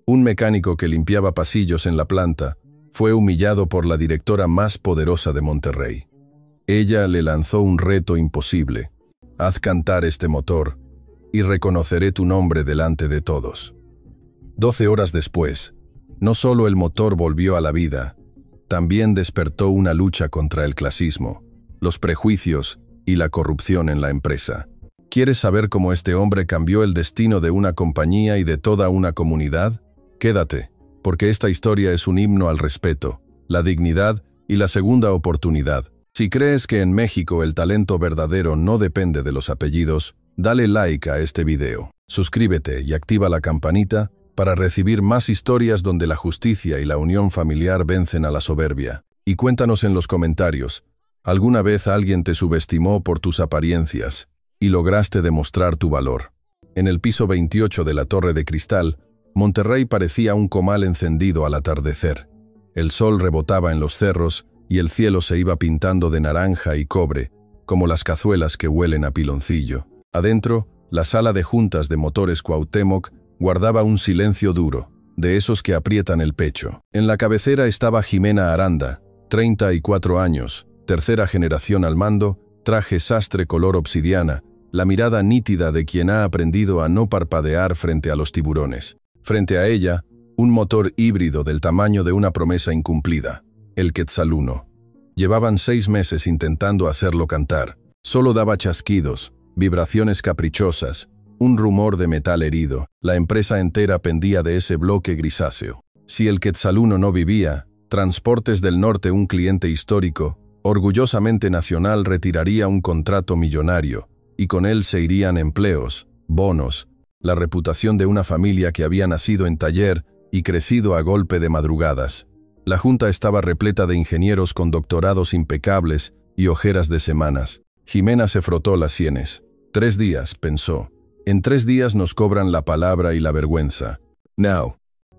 Un mecánico que limpiaba pasillos en la planta fue humillado por la directora más poderosa de Monterrey. Ella le lanzó un reto imposible: haz cantar este motor y reconoceré tu nombre delante de todos. 12 horas después, no solo el motor volvió a la vida, también despertó una lucha contra el clasismo, los prejuicios y la corrupción en la empresa. ¿Quieres saber cómo este hombre cambió el destino de una compañía y de toda una comunidad? Quédate, porque esta historia es un himno al respeto, la dignidad y la segunda oportunidad. Si crees que en México el talento verdadero no depende de los apellidos, dale like a este video, suscríbete y activa la campanita para recibir más historias donde la justicia y la unión familiar vencen a la soberbia. Y cuéntanos en los comentarios, ¿alguna vez alguien te subestimó por tus apariencias y lograste demostrar tu valor? En el piso 28 de la Torre de Cristal, Monterrey parecía un comal encendido al atardecer. El sol rebotaba en los cerros y el cielo se iba pintando de naranja y cobre, como las cazuelas que huelen a piloncillo. Adentro, la sala de juntas de Motores Cuauhtémoc guardaba un silencio duro, de esos que aprietan el pecho. En la cabecera estaba Jimena Aranda, 34 años, tercera generación al mando, traje sastre color obsidiana, la mirada nítida de quien ha aprendido a no parpadear frente a los tiburones. Frente a ella, un motor híbrido del tamaño de una promesa incumplida, el Quetzal 1. Llevaban 6 meses intentando hacerlo cantar. Solo daba chasquidos, vibraciones caprichosas, un rumor de metal herido. La empresa entera pendía de ese bloque grisáceo. Si el Quetzal 1 no vivía, Transportes del Norte, un cliente histórico, orgullosamente nacional, retiraría un contrato millonario, y con él se irían empleos, bonos, la reputación de una familia que había nacido en taller y crecido a golpe de madrugadas. La junta estaba repleta de ingenieros con doctorados impecables y ojeras de semanas. Jimena se frotó las sienes. 3 días, pensó. En 3 días nos cobran la palabra y la vergüenza. Now.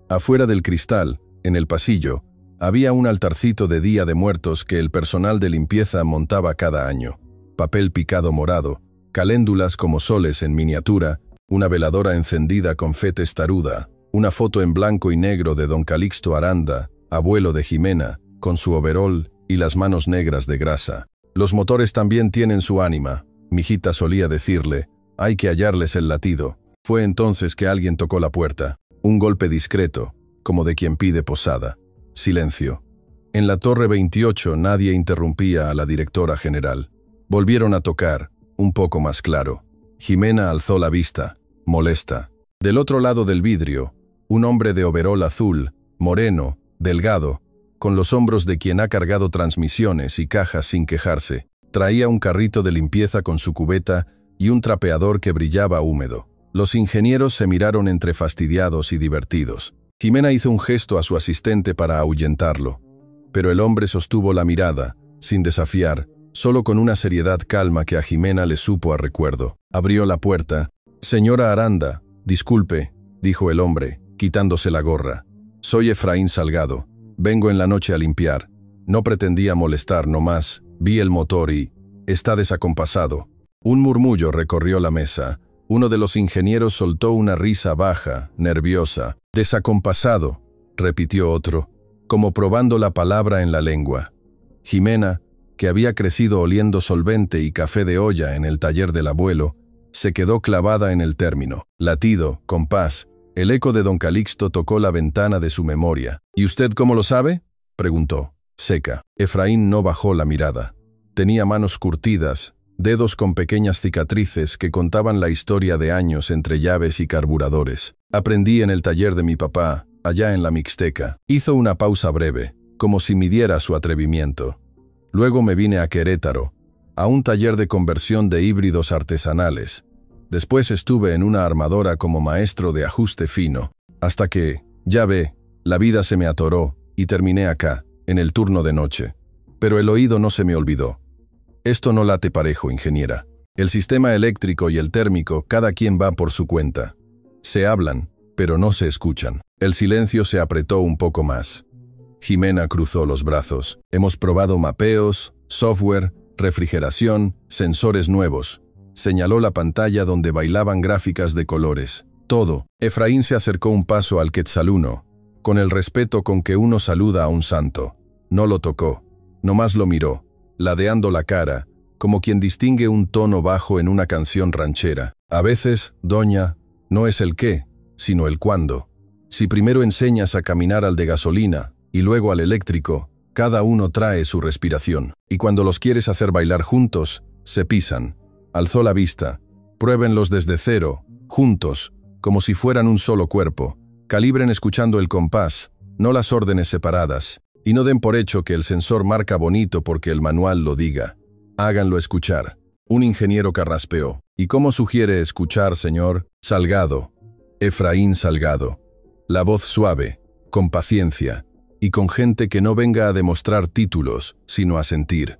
Afuera del cristal, en el pasillo, había un altarcito de Día de Muertos que el personal de limpieza montaba cada año. Papel picado morado, caléndulas como soles en miniatura, una veladora encendida con fe testaruda, una foto en blanco y negro de don Calixto Aranda, abuelo de Jimena, con su overol y las manos negras de grasa. Los motores también tienen su ánima, mijita solía decirle, hay que hallarles el latido. Fue entonces que alguien tocó la puerta. Un golpe discreto, como de quien pide posada. Silencio. En la Torre 28 nadie interrumpía a la directora general. Volvieron a tocar, un poco más claro. Jimena alzó la vista, molesta. Del otro lado del vidrio, un hombre de overol azul, moreno, delgado, con los hombros de quien ha cargado transmisiones y cajas sin quejarse, traía un carrito de limpieza con su cubeta y un trapeador que brillaba húmedo. Los ingenieros se miraron entre fastidiados y divertidos. Jimena hizo un gesto a su asistente para ahuyentarlo, pero el hombre sostuvo la mirada, sin desafiar, solo con una seriedad calma que a Jimena le supo a recuerdo. Abrió la puerta. «Señora Aranda, disculpe», dijo el hombre, quitándose la gorra. «Soy Efraín Salgado. Vengo en la noche a limpiar. No pretendía molestar nomás. Vi el motor y... está desacompasado». Un murmullo recorrió la mesa. Uno de los ingenieros soltó una risa baja, nerviosa. «Desacompasado», repitió otro, como probando la palabra en la lengua. Jimena, que había crecido oliendo solvente y café de olla en el taller del abuelo, se quedó clavada en el término. Latido, compás. El eco de don Calixto tocó la ventana de su memoria. «¿Y usted cómo lo sabe?», preguntó, seca. Efraín no bajó la mirada. Tenía manos curtidas, dedos con pequeñas cicatrices que contaban la historia de años entre llaves y carburadores. «Aprendí en el taller de mi papá, allá en la Mixteca». Hizo una pausa breve, como si midiera su atrevimiento. «Luego me vine a Querétaro, a un taller de conversión de híbridos artesanales. Después estuve en una armadora como maestro de ajuste fino, hasta que, ya ve, la vida se me atoró y terminé acá, en el turno de noche. Pero el oído no se me olvidó. Esto no late parejo, ingeniera. El sistema eléctrico y el térmico, cada quien va por su cuenta. Se hablan, pero no se escuchan». El silencio se apretó un poco más. Jimena cruzó los brazos. «Hemos probado mapeos, software, refrigeración, sensores nuevos». Señaló la pantalla donde bailaban gráficas de colores. todo. Efraín se acercó un paso al Quetzaluno, con el respeto con que uno saluda a un santo. No lo tocó, nomás lo miró, ladeando la cara, como quien distingue un tono bajo en una canción ranchera. A veces, doña, no es el qué, sino el cuándo. Si primero enseñas a caminar al de gasolina y luego al eléctrico, cada uno trae su respiración. Y cuando los quieres hacer bailar juntos, se pisan. Alzó la vista. Pruébenlos desde cero, juntos, como si fueran un solo cuerpo. Calibren escuchando el compás, no las órdenes separadas. Y no den por hecho que el sensor marca bonito porque el manual lo diga. Háganlo escuchar. Un ingeniero carraspeó. ¿Y cómo sugiere escuchar, señor? Salgado. Efraín Salgado. La voz suave, con paciencia, y con gente que no venga a demostrar títulos, sino a sentir.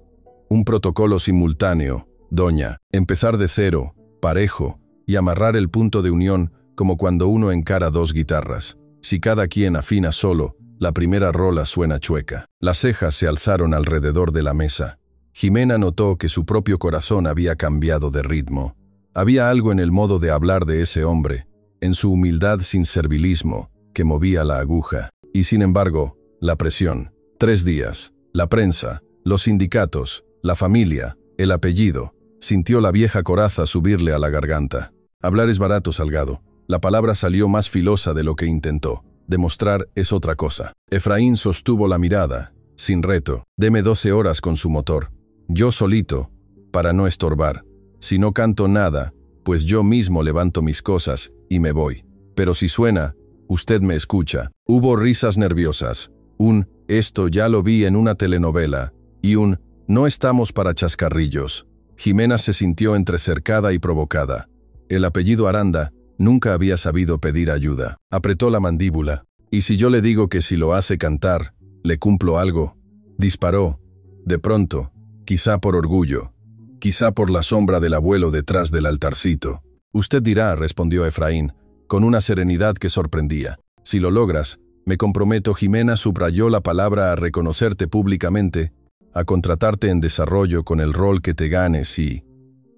Un protocolo simultáneo, doña. Empezar de cero, parejo, y amarrar el punto de unión como cuando uno encara dos guitarras. Si cada quien afina solo, la primera rola suena chueca. Las cejas se alzaron alrededor de la mesa. Jimena notó que su propio corazón había cambiado de ritmo. Había algo en el modo de hablar de ese hombre, en su humildad sin servilismo, que movía la aguja. Y sin embargo, la presión. 3 días, la prensa, los sindicatos, la familia, el apellido. Sintió la vieja coraza subirle a la garganta. Hablar es barato, Salgado. La palabra salió más filosa de lo que intentó. Demostrar es otra cosa. Efraín sostuvo la mirada, sin reto. Deme 12 horas con su motor. Yo solito, para no estorbar. Si no canto nada, pues yo mismo levanto mis cosas y me voy. Pero si suena, usted me escucha. Hubo risas nerviosas. Esto ya lo vi en una telenovela. Y no estamos para chascarrillos. Jimena se sintió entrecercada y provocada. El apellido Aranda nunca había sabido pedir ayuda. Apretó la mandíbula. ¿Y si yo le digo que si lo hace cantar, le cumplo algo? Disparó. De pronto, quizá por orgullo, quizá por la sombra del abuelo detrás del altarcito. Usted dirá, respondió Efraín, con una serenidad que sorprendía. Si lo logras, me comprometo. Jimena subrayó la palabra a reconocerte públicamente, a contratarte en desarrollo con el rol que te ganes y...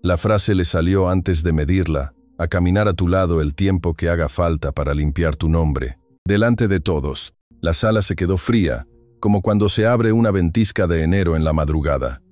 La frase le salió antes de medirla, a caminar a tu lado el tiempo que haga falta para limpiar tu nombre. Delante de todos, la sala se quedó fría, como cuando se abre una ventisca de enero en la madrugada.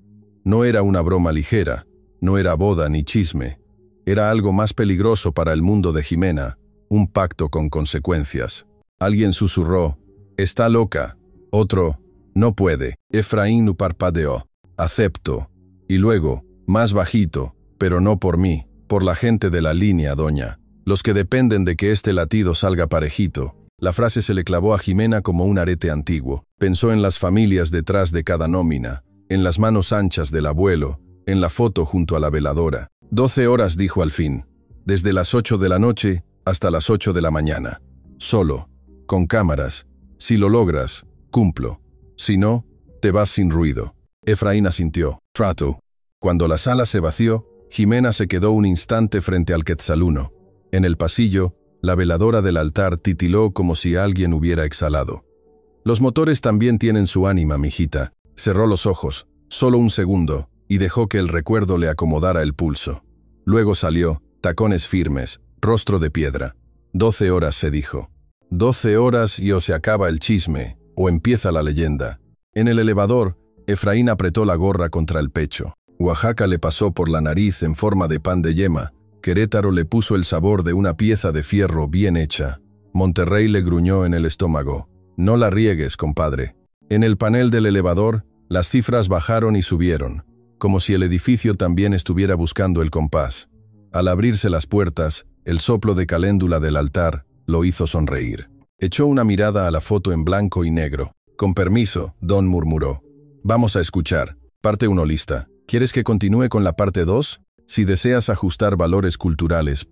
No era una broma ligera, no era boda ni chisme. Era algo más peligroso para el mundo de Jimena, un pacto con consecuencias. Alguien susurró, «Está loca». Otro, «No puede». Efraín parpadeó, «Acepto». Y luego, más bajito, «Pero no por mí, por la gente de la línea, doña. Los que dependen de que este latido salga parejito». La frase se le clavó a Jimena como un arete antiguo. Pensó en las familias detrás de cada nómina, en las manos anchas del abuelo, en la foto junto a la veladora. 12 horas, dijo al fin. Desde las 8 de la noche hasta las 8 de la mañana. Solo, con cámaras. Si lo logras, cumplo. Si no, te vas sin ruido. Efraín asintió. Trato. Cuando la sala se vació, Jimena se quedó un instante frente al Quetzaluno. En el pasillo, la veladora del altar titiló como si alguien hubiera exhalado. Los motores también tienen su ánima, mijita. Cerró los ojos, solo un segundo, y dejó que el recuerdo le acomodara el pulso. Luego salió, tacones firmes, rostro de piedra. 12 horas, se dijo. 12 horas y o se acaba el chisme, o empieza la leyenda. En el elevador, Efraín apretó la gorra contra el pecho. Oaxaca le pasó por la nariz en forma de pan de yema. Querétaro le puso el sabor de una pieza de fierro bien hecha. Monterrey le gruñó en el estómago. No la riegues, compadre. En el panel del elevador, las cifras bajaron y subieron, como si el edificio también estuviera buscando el compás. Al abrirse las puertas, el soplo de caléndula del altar lo hizo sonreír. Echó una mirada a la foto en blanco y negro. Con permiso, don murmuró. Vamos a escuchar. Parte 1 lista. ¿Quieres que continúe con la parte 2? Si deseas ajustar valores culturales,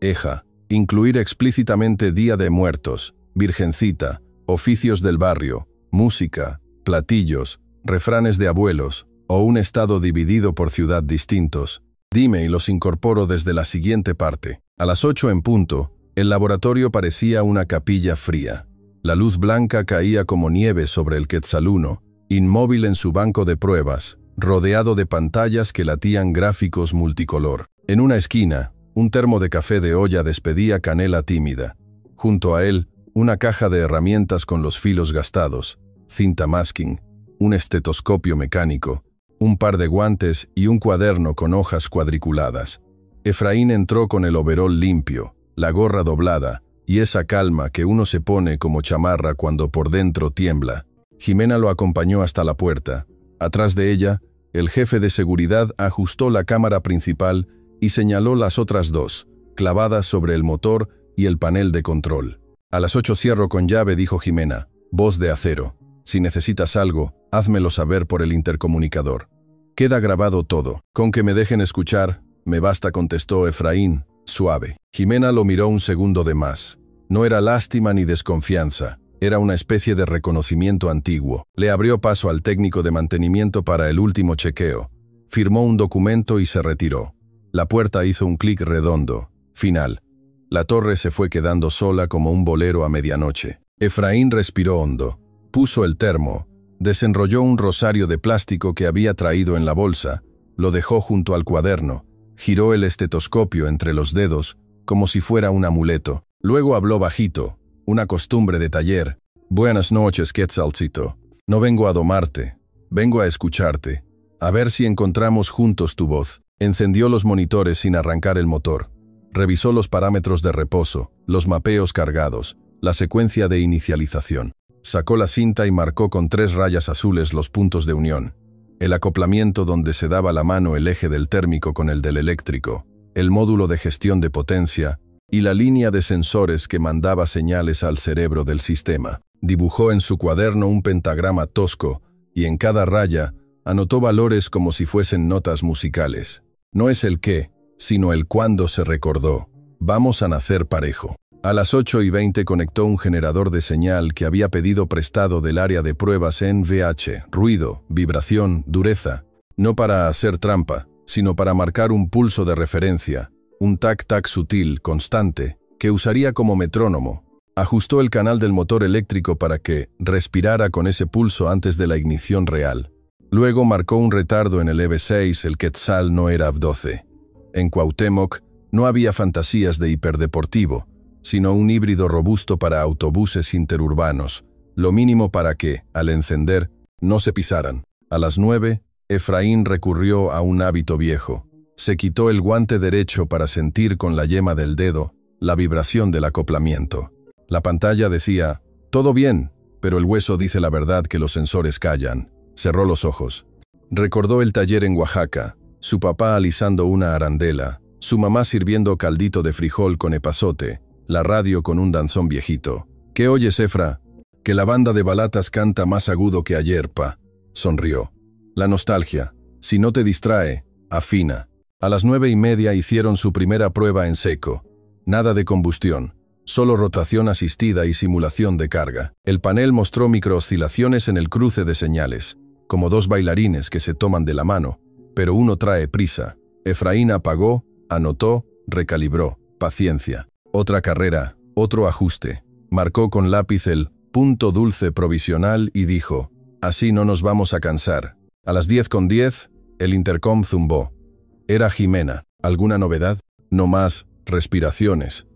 eja, incluir explícitamente Día de Muertos, Virgencita, oficios del barrio, música, platillos, refranes de abuelos, o un estado dividido por ciudad distintos, dime y los incorporo desde la siguiente parte. A las 8 en punto, el laboratorio parecía una capilla fría. La luz blanca caía como nieve sobre el Quetzaluno, inmóvil en su banco de pruebas, rodeado de pantallas que latían gráficos multicolor. En una esquina, Un termo de café de olla despedía canela tímida. Junto a él, una caja de herramientas con los filos gastados, cinta masking, un estetoscopio mecánico, un par de guantes y un cuaderno con hojas cuadriculadas. Efraín entró con el overol limpio, la gorra doblada y esa calma que uno se pone como chamarra cuando por dentro tiembla. Jimena lo acompañó hasta la puerta. Atrás de ella, el jefe de seguridad ajustó la cámara principal y señaló las otras dos, clavadas sobre el motor y el panel de control. A las 8 cierro con llave, dijo Jimena, voz de acero. Si necesitas algo, házmelo saber por el intercomunicador. Queda grabado todo. Con que me dejen escuchar, me basta, contestó Efraín, suave. Jimena lo miró un segundo de más. No era lástima ni desconfianza, era una especie de reconocimiento antiguo. Le abrió paso al técnico de mantenimiento para el último chequeo. Firmó un documento y se retiró. La puerta hizo un clic redondo. Final. La torre se fue quedando sola como un bolero a medianoche. Efraín respiró hondo. Puso el termo, desenrolló un rosario de plástico que había traído en la bolsa, lo dejó junto al cuaderno, giró el estetoscopio entre los dedos, como si fuera un amuleto. Luego habló bajito, una costumbre de taller. Buenas noches, Quetzalcito. No vengo a domarte, vengo a escucharte, a ver si encontramos juntos tu voz. Encendió los monitores sin arrancar el motor. Revisó los parámetros de reposo, los mapeos cargados, la secuencia de inicialización. Sacó la cinta y marcó con 3 rayas azules los puntos de unión. El acoplamiento donde se daba la mano el eje del térmico con el del eléctrico, el módulo de gestión de potencia y la línea de sensores que mandaba señales al cerebro del sistema. Dibujó en su cuaderno un pentagrama tosco y en cada raya anotó valores como si fuesen notas musicales. No es el qué, sino el cuándo, se recordó. Vamos a nacer parejo. A las 8:20 conectó un generador de señal que había pedido prestado del área de pruebas en VH, ruido, vibración, dureza, no para hacer trampa, sino para marcar un pulso de referencia, un tac-tac sutil, constante, que usaría como metrónomo. Ajustó el canal del motor eléctrico para que respirara con ese pulso antes de la ignición real. Luego marcó un retardo en el EV6, el Quetzal no era AV12. En Cuauhtémoc no había fantasías de hiperdeportivo, sino un híbrido robusto para autobuses interurbanos, lo mínimo para que, al encender, no se pisaran. A las 9, Efraín recurrió a un hábito viejo. Se quitó el guante derecho para sentir con la yema del dedo la vibración del acoplamiento. La pantalla decía, todo bien, pero el hueso dice la verdad que los sensores callan. Cerró los ojos. Recordó el taller en Oaxaca, su papá alisando una arandela, su mamá sirviendo caldito de frijol con epazote, la radio con un danzón viejito. ¿Qué oyes, Efra? Que la banda de balatas canta más agudo que ayer, pa. Sonrió. La nostalgia. Si no te distrae, afina. A las 9:30 hicieron su primera prueba en seco. Nada de combustión, solo rotación asistida y simulación de carga. El panel mostró microoscilaciones en el cruce de señales, como 2 bailarines que se toman de la mano, pero uno trae prisa. Efraín apagó, anotó, recalibró. Paciencia. Otra carrera, otro ajuste. Marcó con lápiz el punto dulce provisional y dijo, así no nos vamos a cansar. A las 10:10, el intercom zumbó. Era Jimena. ¿Alguna novedad? No más respiraciones.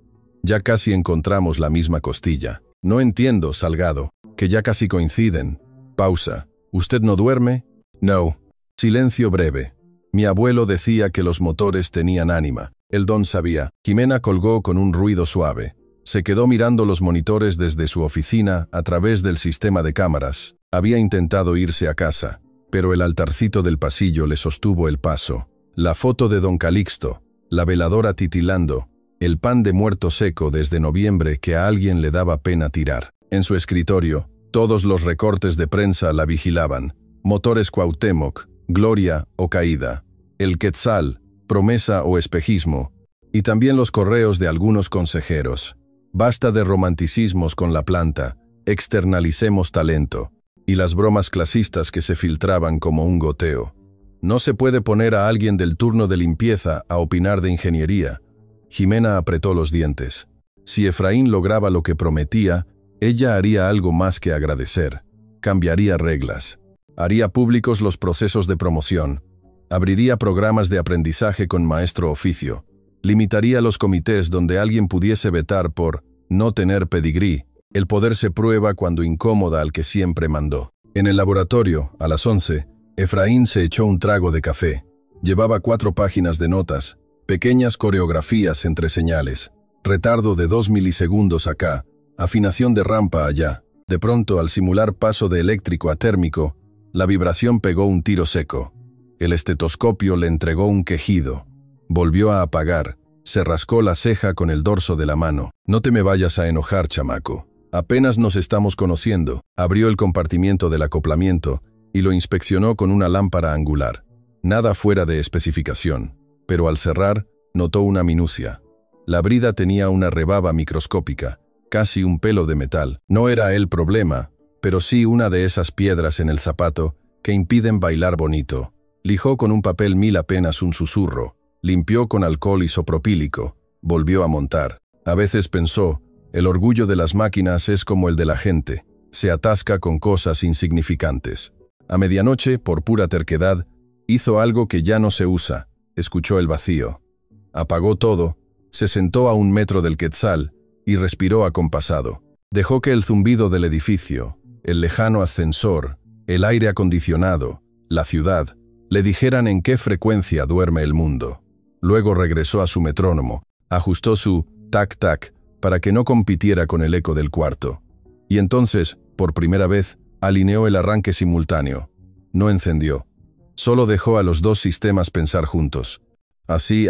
Ya casi encontramos la misma costilla. No entiendo, Salgado, que ya casi coinciden. Pausa. ¿Usted no duerme? No. Silencio breve. Mi abuelo decía que los motores tenían ánima. El don sabía. Jimena colgó con un ruido suave. Se quedó mirando los monitores desde su oficina a través del sistema de cámaras. Había intentado irse a casa, pero el altarcito del pasillo le sostuvo el paso. La foto de don Calixto, la veladora titilando, el pan de muerto seco desde noviembre que a alguien le daba pena tirar. En su escritorio, todos los recortes de prensa la vigilaban. Motores Cuauhtémoc, gloria o caída. El Quetzal, promesa o espejismo. Y también los correos de algunos consejeros. Basta de romanticismos con la planta, externalicemos talento. Y las bromas clasistas que se filtraban como un goteo. No se puede poner a alguien del turno de limpieza a opinar de ingeniería. Jimena apretó los dientes. Si Efraín lograba lo que prometía, ella haría algo más que agradecer. Cambiaría reglas. Haría públicos los procesos de promoción. Abriría programas de aprendizaje con maestro oficio. Limitaría los comités donde alguien pudiese vetar por no tener pedigrí. El poder se prueba cuando incomoda al que siempre mandó. En el laboratorio, a las 11, Efraín se echó un trago de café. Llevaba 4 páginas de notas, pequeñas coreografías entre señales, retardo de 2 milisegundos acá, afinación de rampa allá. De pronto, al simular paso de eléctrico a térmico, la vibración pegó un tiro seco. El estetoscopio le entregó un quejido. Volvió a apagar. Se rascó la ceja con el dorso de la mano. No te me vayas a enojar, chamaco. Apenas nos estamos conociendo. Abrió el compartimiento del acoplamiento y lo inspeccionó con una lámpara angular. Nada fuera de especificación, pero al cerrar, notó una minucia. La brida tenía una rebaba microscópica, casi un pelo de metal. No era el problema, pero sí una de esas piedras en el zapato que impiden bailar bonito. Lijó con un papel mil apenas un susurro. Limpió con alcohol isopropílico. Volvió a montar. A veces pensó, el orgullo de las máquinas es como el de la gente. Se atasca con cosas insignificantes. A medianoche, por pura terquedad, hizo algo que ya no se usa. Escuchó el vacío. Apagó todo, se sentó a 1 metro del quetzal y respiró acompasado. Dejó que el zumbido del edificio, el lejano ascensor, el aire acondicionado, la ciudad, le dijeran en qué frecuencia duerme el mundo. Luego regresó a su metrónomo, ajustó su tac-tac para que no compitiera con el eco del cuarto. Y entonces, por primera vez, alineó el arranque simultáneo. No encendió. Solo dejó a los 2 sistemas pensar juntos. Así,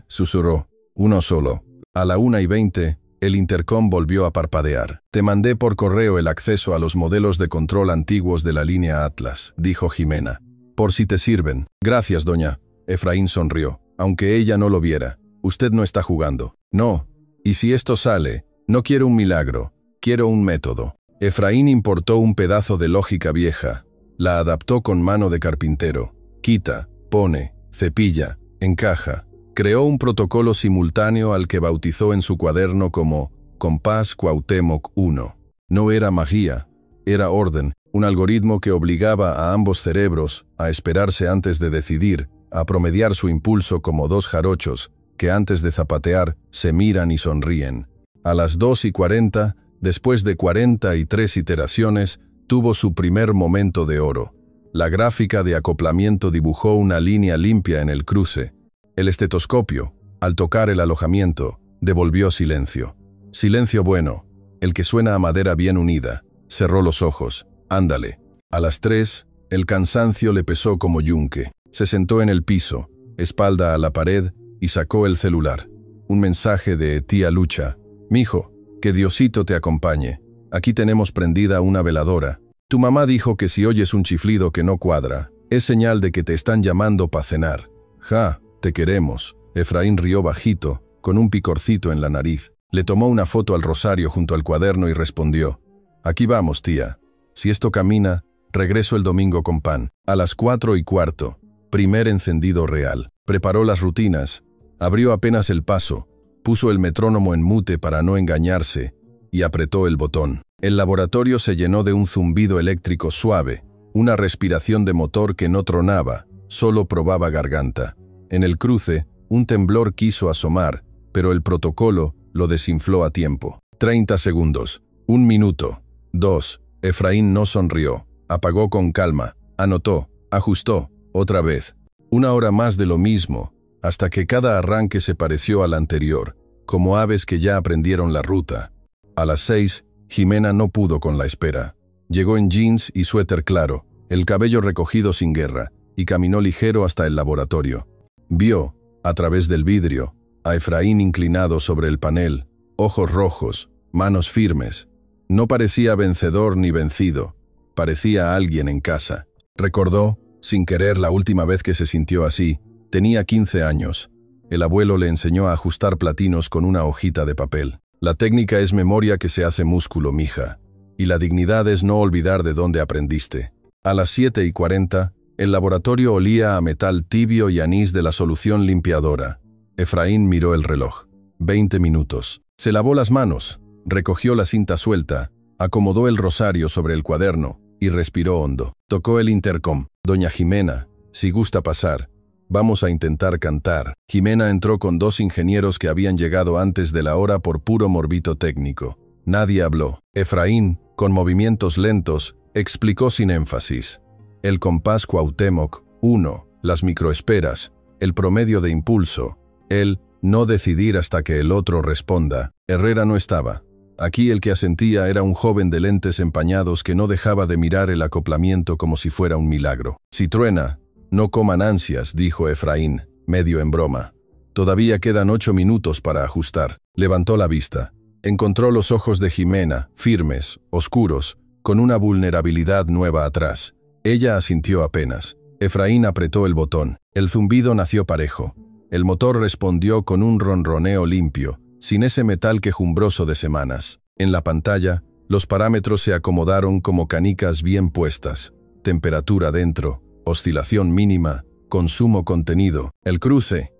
susurró. Uno solo. A la 1:20, el intercom volvió a parpadear. Te mandé por correo el acceso a los modelos de control antiguos de la línea Atlas, dijo Jimena. Por si te sirven. Gracias, doña. Efraín sonrió. Aunque ella no lo viera. Usted no está jugando. No. Y si esto sale, no quiero un milagro. Quiero un método. Efraín importó un pedazo de lógica vieja. La adaptó con mano de carpintero. Quita, pone, cepilla, encaja. Creó un protocolo simultáneo al que bautizó en su cuaderno como Compás Cuauhtémoc 1. No era magia, era orden, un algoritmo que obligaba a ambos cerebros a esperarse antes de decidir, a promediar su impulso como 2 jarochos que antes de zapatear se miran y sonríen. A las 2:40, después de 43 iteraciones, tuvo su primer momento de oro. La gráfica de acoplamiento dibujó una línea limpia en el cruce. El estetoscopio, al tocar el alojamiento, devolvió silencio. Silencio bueno, el que suena a madera bien unida. Cerró los ojos. Ándale. A las 3, el cansancio le pesó como yunque. Se sentó en el piso, espalda a la pared, y sacó el celular. Un mensaje de tía Lucha. Mijo, que Diosito te acompañe. Aquí tenemos prendida una veladora. Tu mamá dijo que si oyes un chiflido que no cuadra, es señal de que te están llamando pa' cenar. Ja, te queremos. Efraín rió bajito, con un picorcito en la nariz. Le tomó una foto al rosario junto al cuaderno y respondió. Aquí vamos, tía. Si esto camina, regreso el domingo con pan. A las 4:15, primer encendido real. Preparó las rutinas, abrió apenas el paso, puso el metrónomo en mute para no engañarse y apretó el botón. El laboratorio se llenó de un zumbido eléctrico suave, una respiración de motor que no tronaba, solo probaba garganta. En el cruce, un temblor quiso asomar, pero el protocolo lo desinfló a tiempo. 30 segundos, 1 minuto, 2. Efraín no sonrió, apagó con calma, anotó, ajustó, otra vez. 1 hora más de lo mismo, hasta que cada arranque se pareció al anterior, como aves que ya aprendieron la ruta. A las 6, Jimena no pudo con la espera. Llegó en jeans y suéter claro, el cabello recogido sin guerra, y caminó ligero hasta el laboratorio. Vio, a través del vidrio, a Efraín inclinado sobre el panel, ojos rojos, manos firmes. No parecía vencedor ni vencido, parecía alguien en casa. Recordó, sin querer, la última vez que se sintió así. Tenía 15 años. El abuelo le enseñó a ajustar platinos con una hojita de papel. La técnica es memoria que se hace músculo, mija. Y la dignidad es no olvidar de dónde aprendiste. A las 7:40, el laboratorio olía a metal tibio y anís de la solución limpiadora. Efraín miró el reloj. 20 minutos. Se lavó las manos, recogió la cinta suelta, acomodó el rosario sobre el cuaderno y respiró hondo. Tocó el intercom. Doña Jimena, si gusta pasar. Vamos a intentar cantar. Jimena entró con 2 ingenieros que habían llegado antes de la hora por puro morbito técnico. Nadie habló. Efraín, con movimientos lentos, explicó sin énfasis. El compás Cuauhtémoc, 1, las microesperas, el promedio de impulso, el no decidir hasta que el otro responda. Herrera no estaba. Aquí el que asentía era un joven de lentes empañados que no dejaba de mirar el acoplamiento como si fuera un milagro. Si truena, no coman ansias, dijo Efraín, medio en broma. Todavía quedan 8 minutos para ajustar. Levantó la vista. Encontró los ojos de Jimena, firmes, oscuros, con una vulnerabilidad nueva atrás. Ella asintió apenas. Efraín apretó el botón. El zumbido nació parejo. El motor respondió con un ronroneo limpio, sin ese metal quejumbroso de semanas. En la pantalla, los parámetros se acomodaron como canicas bien puestas. Temperatura dentro, oscilación mínima, consumo contenido. El cruce,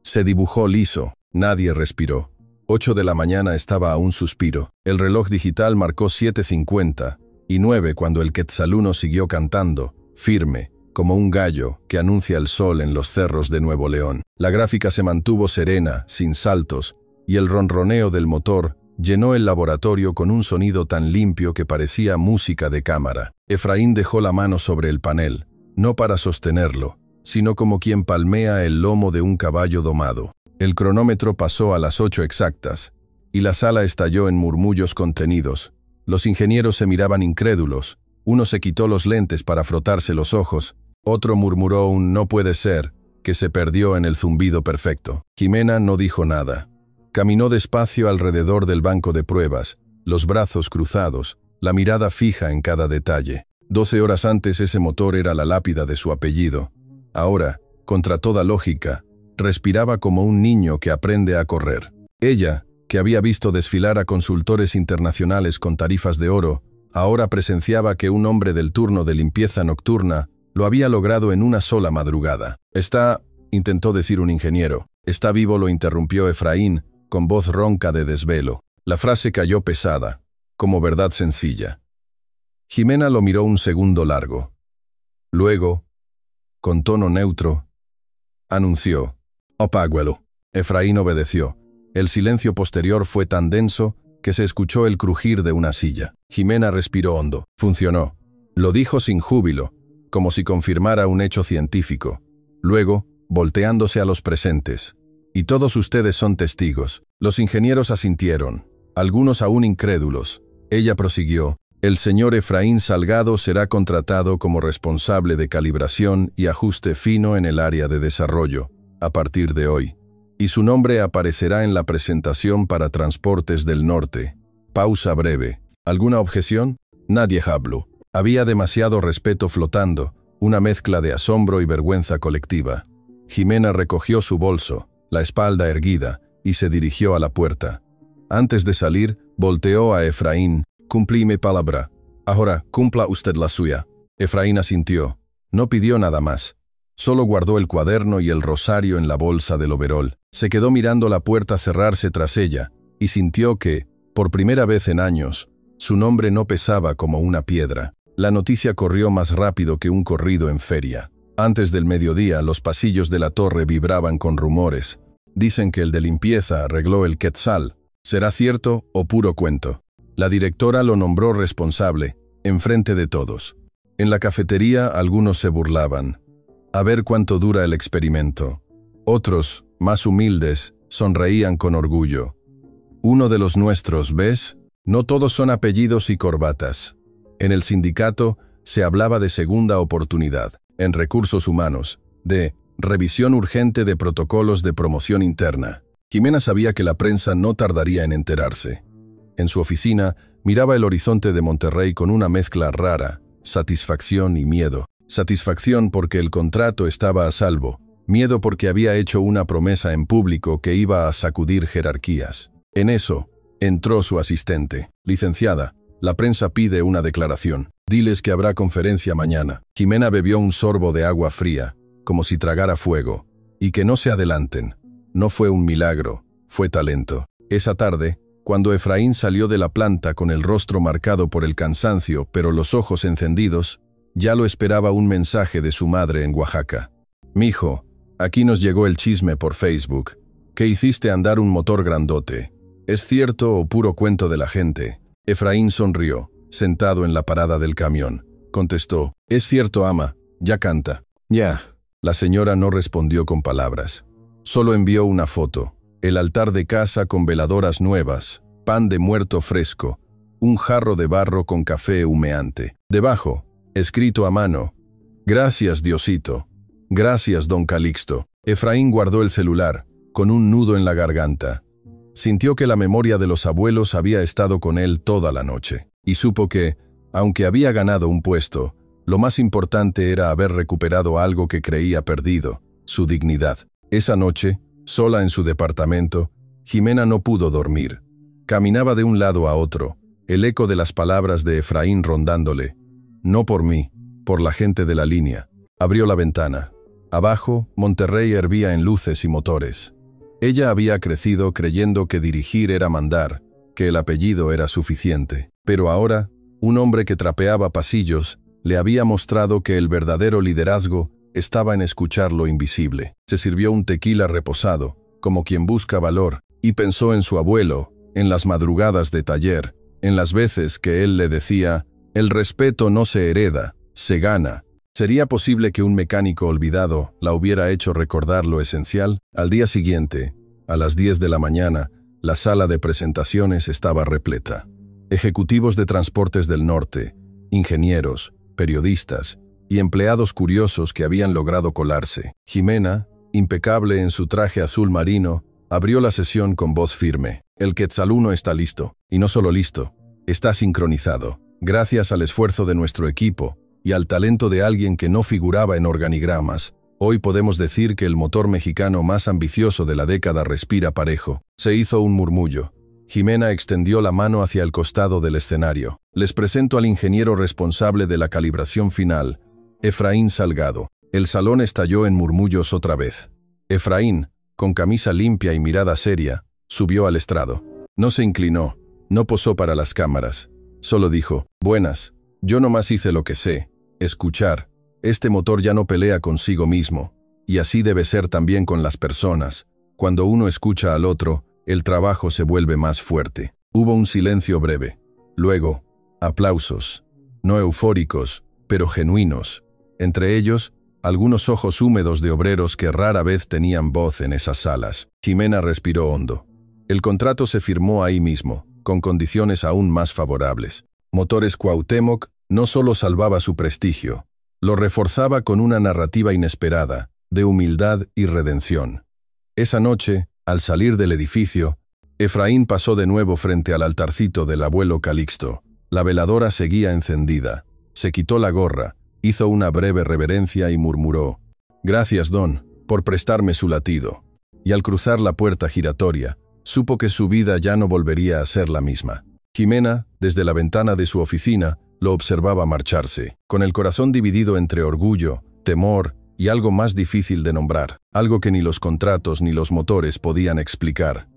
se dibujó liso. Nadie respiró. 8 de la mañana estaba a un suspiro. El reloj digital marcó 7:50 y 9 cuando el quetzaluno siguió cantando, firme, como un gallo que anuncia el sol en los cerros de Nuevo León. La gráfica se mantuvo serena, sin saltos, y el ronroneo del motor llenó el laboratorio con un sonido tan limpio que parecía música de cámara. Efraín dejó la mano sobre el panel, no para sostenerlo, sino como quien palmea el lomo de un caballo domado. El cronómetro pasó a las 8 exactas, y la sala estalló en murmullos contenidos. Los ingenieros se miraban incrédulos. Uno se quitó los lentes para frotarse los ojos. Otro murmuró un «no puede ser», que se perdió en el zumbido perfecto. Jimena no dijo nada. Caminó despacio alrededor del banco de pruebas, los brazos cruzados, la mirada fija en cada detalle. 12 horas antes ese motor era la lápida de su apellido. Ahora, contra toda lógica, respiraba como un niño que aprende a correr. Ella, que había visto desfilar a consultores internacionales con tarifas de oro, ahora presenciaba que un hombre del turno de limpieza nocturna lo había logrado en una sola madrugada. Intentó decir un ingeniero. Está vivo, lo interrumpió Efraín, con voz ronca de desvelo. La frase cayó pesada, como verdad sencilla. Jimena lo miró un segundo largo. Luego, con tono neutro, anunció: «Apáguelo». Efraín obedeció. El silencio posterior fue tan denso que se escuchó el crujir de una silla. Jimena respiró hondo. Funcionó. Lo dijo sin júbilo, como si confirmara un hecho científico. Luego, volteándose a los presentes: «Y todos ustedes son testigos». Los ingenieros asintieron, algunos aún incrédulos. Ella prosiguió: «El señor Efraín Salgado será contratado como responsable de calibración y ajuste fino en el área de desarrollo, a partir de hoy. Y su nombre aparecerá en la presentación para Transportes del Norte». Pausa breve. ¿Alguna objeción? Nadie habló. Había demasiado respeto flotando, una mezcla de asombro y vergüenza colectiva. Jimena recogió su bolso, la espalda erguida, y se dirigió a la puerta. Antes de salir, volteó a Efraín. «Cumplí mi palabra. Ahora, cumpla usted la suya». Efraín asintió. No pidió nada más. Solo guardó el cuaderno y el rosario en la bolsa del overol. Se quedó mirando la puerta cerrarse tras ella, y sintió que, por primera vez en años, su nombre no pesaba como una piedra. La noticia corrió más rápido que un corrido en feria. Antes del mediodía, los pasillos de la torre vibraban con rumores. Dicen que el de limpieza arregló el quetzal. ¿Será cierto o puro cuento? La directora lo nombró responsable, enfrente de todos. En la cafetería algunos se burlaban. A ver cuánto dura el experimento. Otros, más humildes, sonreían con orgullo. Uno de los nuestros, ¿ves? No todos son apellidos y corbatas. En el sindicato se hablaba de segunda oportunidad. En recursos humanos, de revisión urgente de protocolos de promoción interna. Jimena sabía que la prensa no tardaría en enterarse. En su oficina, miraba el horizonte de Monterrey con una mezcla rara, satisfacción y miedo. Satisfacción porque el contrato estaba a salvo, miedo porque había hecho una promesa en público que iba a sacudir jerarquías. En eso, entró su asistente. «Licenciada, la prensa pide una declaración. Diles que habrá conferencia mañana». Jimena bebió un sorbo de agua fría, como si tragara fuego. «Y que no se adelanten. No fue un milagro, fue talento». Esa tarde, cuando Efraín salió de la planta con el rostro marcado por el cansancio pero los ojos encendidos, ya lo esperaba un mensaje de su madre en Oaxaca. Mijo, aquí nos llegó el chisme por Facebook, que hiciste andar un motor grandote. ¿Es cierto o puro cuento de la gente? Efraín sonrió, sentado en la parada del camión. Contestó, es cierto, ama, ya canta. Ya. La señora no respondió con palabras. Solo envió una foto. El altar de casa con veladoras nuevas, pan de muerto fresco, un jarro de barro con café humeante. Debajo, escrito a mano, gracias Diosito, gracias don Calixto. Efraín guardó el celular, con un nudo en la garganta. Sintió que la memoria de los abuelos había estado con él toda la noche, y supo que, aunque había ganado un puesto, lo más importante era haber recuperado algo que creía perdido, su dignidad. Esa noche, sola en su departamento, Jimena no pudo dormir. Caminaba de un lado a otro, el eco de las palabras de Efraín rondándole. No por mí, por la gente de la línea. Abrió la ventana. Abajo, Monterrey hervía en luces y motores. Ella había crecido creyendo que dirigir era mandar, que el apellido era suficiente. Pero ahora, un hombre que trapeaba pasillos le había mostrado que el verdadero liderazgo estaba en escuchar lo invisible. Se sirvió un tequila reposado, como quien busca valor, y pensó en su abuelo, en las madrugadas de taller, en las veces que él le decía, el respeto no se hereda, se gana. ¿Sería posible que un mecánico olvidado la hubiera hecho recordar lo esencial? Al día siguiente, a las 10 de la mañana, la sala de presentaciones estaba repleta. Ejecutivos de Transportes del Norte, ingenieros, periodistas y empleados curiosos que habían logrado colarse. Jimena, impecable en su traje azul marino, abrió la sesión con voz firme. El Quetzaluno está listo, y no solo listo, está sincronizado. Gracias al esfuerzo de nuestro equipo y al talento de alguien que no figuraba en organigramas, hoy podemos decir que el motor mexicano más ambicioso de la década respira parejo. Se hizo un murmullo. Jimena extendió la mano hacia el costado del escenario. Les presento al ingeniero responsable de la calibración final, Efraín Salgado. El salón estalló en murmullos otra vez. Efraín, con camisa limpia y mirada seria, subió al estrado. No se inclinó, no posó para las cámaras. Solo dijo, buenas, yo nomás hice lo que sé, escuchar. Este motor ya no pelea consigo mismo, y así debe ser también con las personas. Cuando uno escucha al otro, el trabajo se vuelve más fuerte. Hubo un silencio breve. Luego, aplausos. No eufóricos, pero genuinos. Entre ellos, algunos ojos húmedos de obreros que rara vez tenían voz en esas salas. Jimena respiró hondo. El contrato se firmó ahí mismo, con condiciones aún más favorables. Motores Cuauhtémoc no solo salvaba su prestigio, lo reforzaba con una narrativa inesperada, de humildad y redención. Esa noche, al salir del edificio, Efraín pasó de nuevo frente al altarcito del abuelo Calixto. La veladora seguía encendida. Se quitó la gorra, hizo una breve reverencia y murmuró, «Gracias, don, por prestarme su latido». Y al cruzar la puerta giratoria, supo que su vida ya no volvería a ser la misma. Jimena, desde la ventana de su oficina, lo observaba marcharse, con el corazón dividido entre orgullo, temor y algo más difícil de nombrar, algo que ni los contratos ni los motores podían explicar.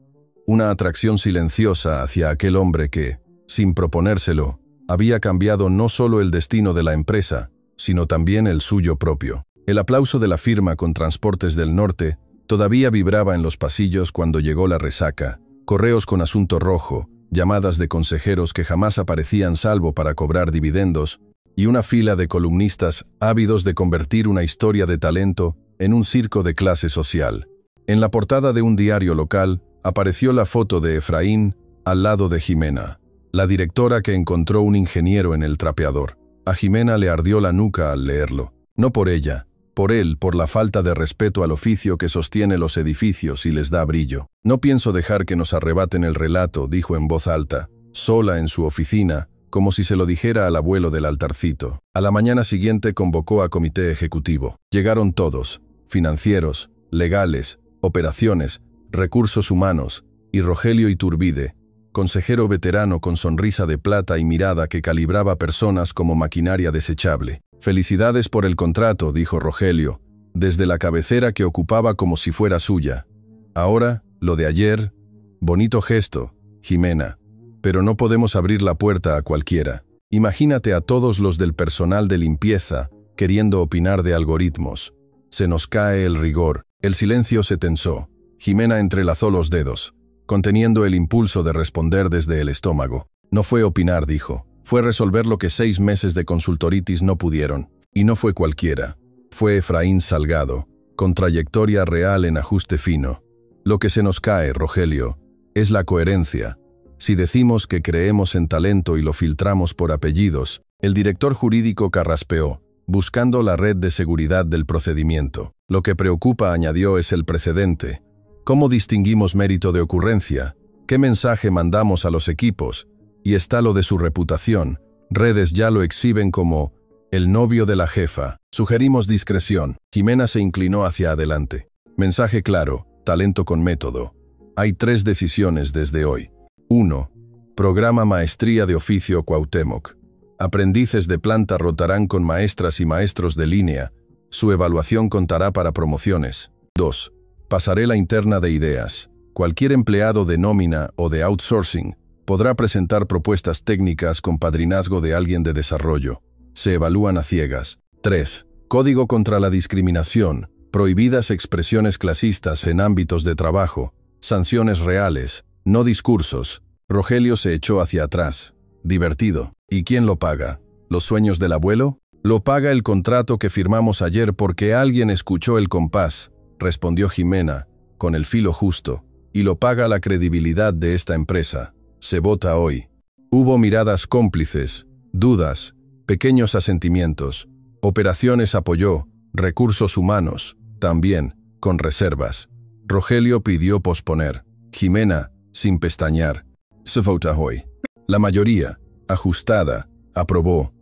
Una atracción silenciosa hacia aquel hombre que, sin proponérselo, había cambiado no solo el destino de la empresa, sino también el suyo propio. El aplauso de la firma con Transportes del Norte todavía vibraba en los pasillos cuando llegó la resaca, correos con asunto rojo, llamadas de consejeros que jamás aparecían salvo para cobrar dividendos, y una fila de columnistas ávidos de convertir una historia de talento en un circo de clase social. En la portada de un diario local apareció la foto de Efraín al lado de Jimena, la directora que encontró un ingeniero en el trapeador. A Jimena le ardió la nuca al leerlo. No por ella, por él, por la falta de respeto al oficio que sostiene los edificios y les da brillo. No pienso dejar que nos arrebaten el relato, dijo en voz alta, sola en su oficina, como si se lo dijera al abuelo del altarcito. A la mañana siguiente convocó a comité ejecutivo. Llegaron todos, financieros, legales, operaciones, recursos humanos, y Rogelio Iturbide, consejero veterano con sonrisa de plata y mirada que calibraba personas como maquinaria desechable. «Felicidades por el contrato», dijo Rogelio, desde la cabecera que ocupaba como si fuera suya. «Ahora, lo de ayer, bonito gesto, Jimena, pero no podemos abrir la puerta a cualquiera. Imagínate a todos los del personal de limpieza queriendo opinar de algoritmos. Se nos cae el rigor. El silencio se tensó. Jimena entrelazó los dedos, conteniendo el impulso de responder desde el estómago. No fue opinar, dijo. Fue resolver lo que 6 meses de consultoritis no pudieron. Y no fue cualquiera. Fue Efraín Salgado, con trayectoria real en ajuste fino. Lo que se nos cae, Rogelio, es la coherencia. Si decimos que creemos en talento y lo filtramos por apellidos, el director jurídico carraspeó, buscando la red de seguridad del procedimiento. Lo que preocupa, añadió, es el precedente. ¿Cómo distinguimos mérito de ocurrencia? ¿Qué mensaje mandamos a los equipos? Y está lo de su reputación. Redes ya lo exhiben como el novio de la jefa. Sugerimos discreción. Jimena se inclinó hacia adelante. Mensaje claro, talento con método. Hay 3 decisiones desde hoy. 1. Programa Maestría de Oficio Cuauhtémoc. Aprendices de planta rotarán con maestras y maestros de línea. Su evaluación contará para promociones. 2. Pasarela interna de ideas. Cualquier empleado de nómina o de outsourcing podrá presentar propuestas técnicas con padrinazgo de alguien de desarrollo. Se evalúan a ciegas. 3. Código contra la discriminación. Prohibidas expresiones clasistas en ámbitos de trabajo. Sanciones reales, no discursos. Rogelio se echó hacia atrás. Divertido. ¿Y quién lo paga? ¿Los sueños del abuelo? Lo paga el contrato que firmamos ayer porque alguien escuchó el compás, respondió Jimena, con el filo justo, y lo paga la credibilidad de esta empresa. Se vota hoy. Hubo miradas cómplices, dudas, pequeños asentimientos. Operaciones apoyó, recursos humanos, también, con reservas. Rogelio pidió posponer. Jimena, sin pestañear. Se vota hoy. La mayoría, ajustada, aprobó.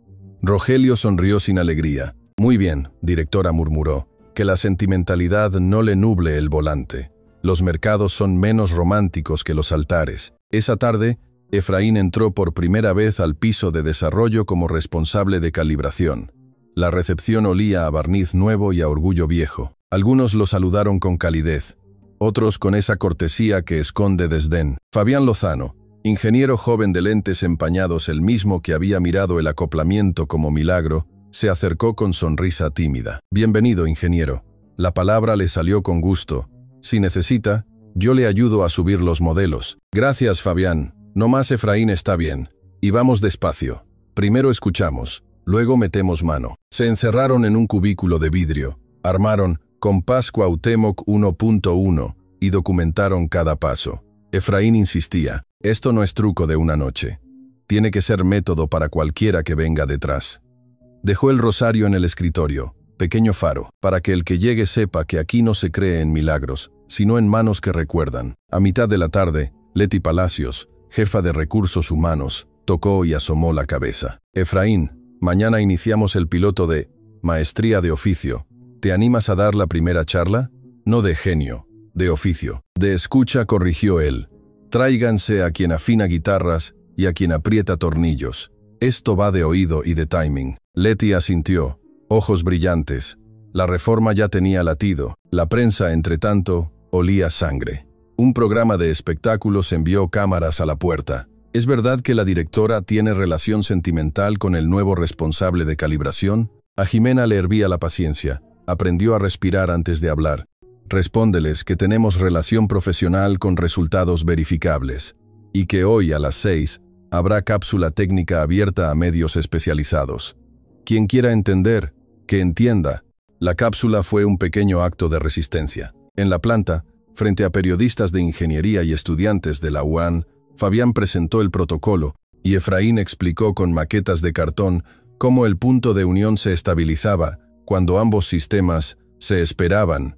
Rogelio sonrió sin alegría. Muy bien, directora, murmuró. Que la sentimentalidad no le nuble el volante. Los mercados son menos románticos que los altares. Esa tarde, Efraín entró por primera vez al piso de desarrollo como responsable de calibración. La recepción olía a barniz nuevo y a orgullo viejo. Algunos lo saludaron con calidez, otros con esa cortesía que esconde desdén. Fabián Lozano, ingeniero joven de lentes empañados, el mismo que había mirado el acoplamiento como milagro, se acercó con sonrisa tímida. Bienvenido, ingeniero. La palabra le salió con gusto. Si necesita, yo le ayudo a subir los modelos. Gracias, Fabián. No más, Efraín está bien. Y vamos despacio. Primero escuchamos, luego metemos mano. Se encerraron en un cubículo de vidrio, armaron Compás Cuauhtémoc 1.1 y documentaron cada paso. Efraín insistía, esto no es truco de una noche. Tiene que ser método para cualquiera que venga detrás. Dejó el rosario en el escritorio, pequeño faro, para que el que llegue sepa que aquí no se cree en milagros, sino en manos que recuerdan. A mitad de la tarde, Leti Palacios, jefa de recursos humanos, tocó y asomó la cabeza. Efraín, mañana iniciamos el piloto de Maestría de Oficio. ¿Te animas a dar la primera charla? No de genio, de oficio. De escucha, corrigió él. Tráiganse a quien afina guitarras y a quien aprieta tornillos. Esto va de oído y de timing. Leti asintió, ojos brillantes. La reforma ya tenía latido. La prensa, entre tanto, olía sangre. Un programa de espectáculos envió cámaras a la puerta. ¿Es verdad que la directora tiene relación sentimental con el nuevo responsable de calibración? A Jimena le hervía la paciencia. Aprendió a respirar antes de hablar. Respóndeles que tenemos relación profesional con resultados verificables y que hoy a las 6 habrá cápsula técnica abierta a medios especializados. Quien quiera entender, que entienda. La cápsula fue un pequeño acto de resistencia. En la planta, frente a periodistas de ingeniería y estudiantes de la UAN, Fabián presentó el protocolo y Efraín explicó con maquetas de cartón cómo el punto de unión se estabilizaba cuando ambos sistemas se esperaban.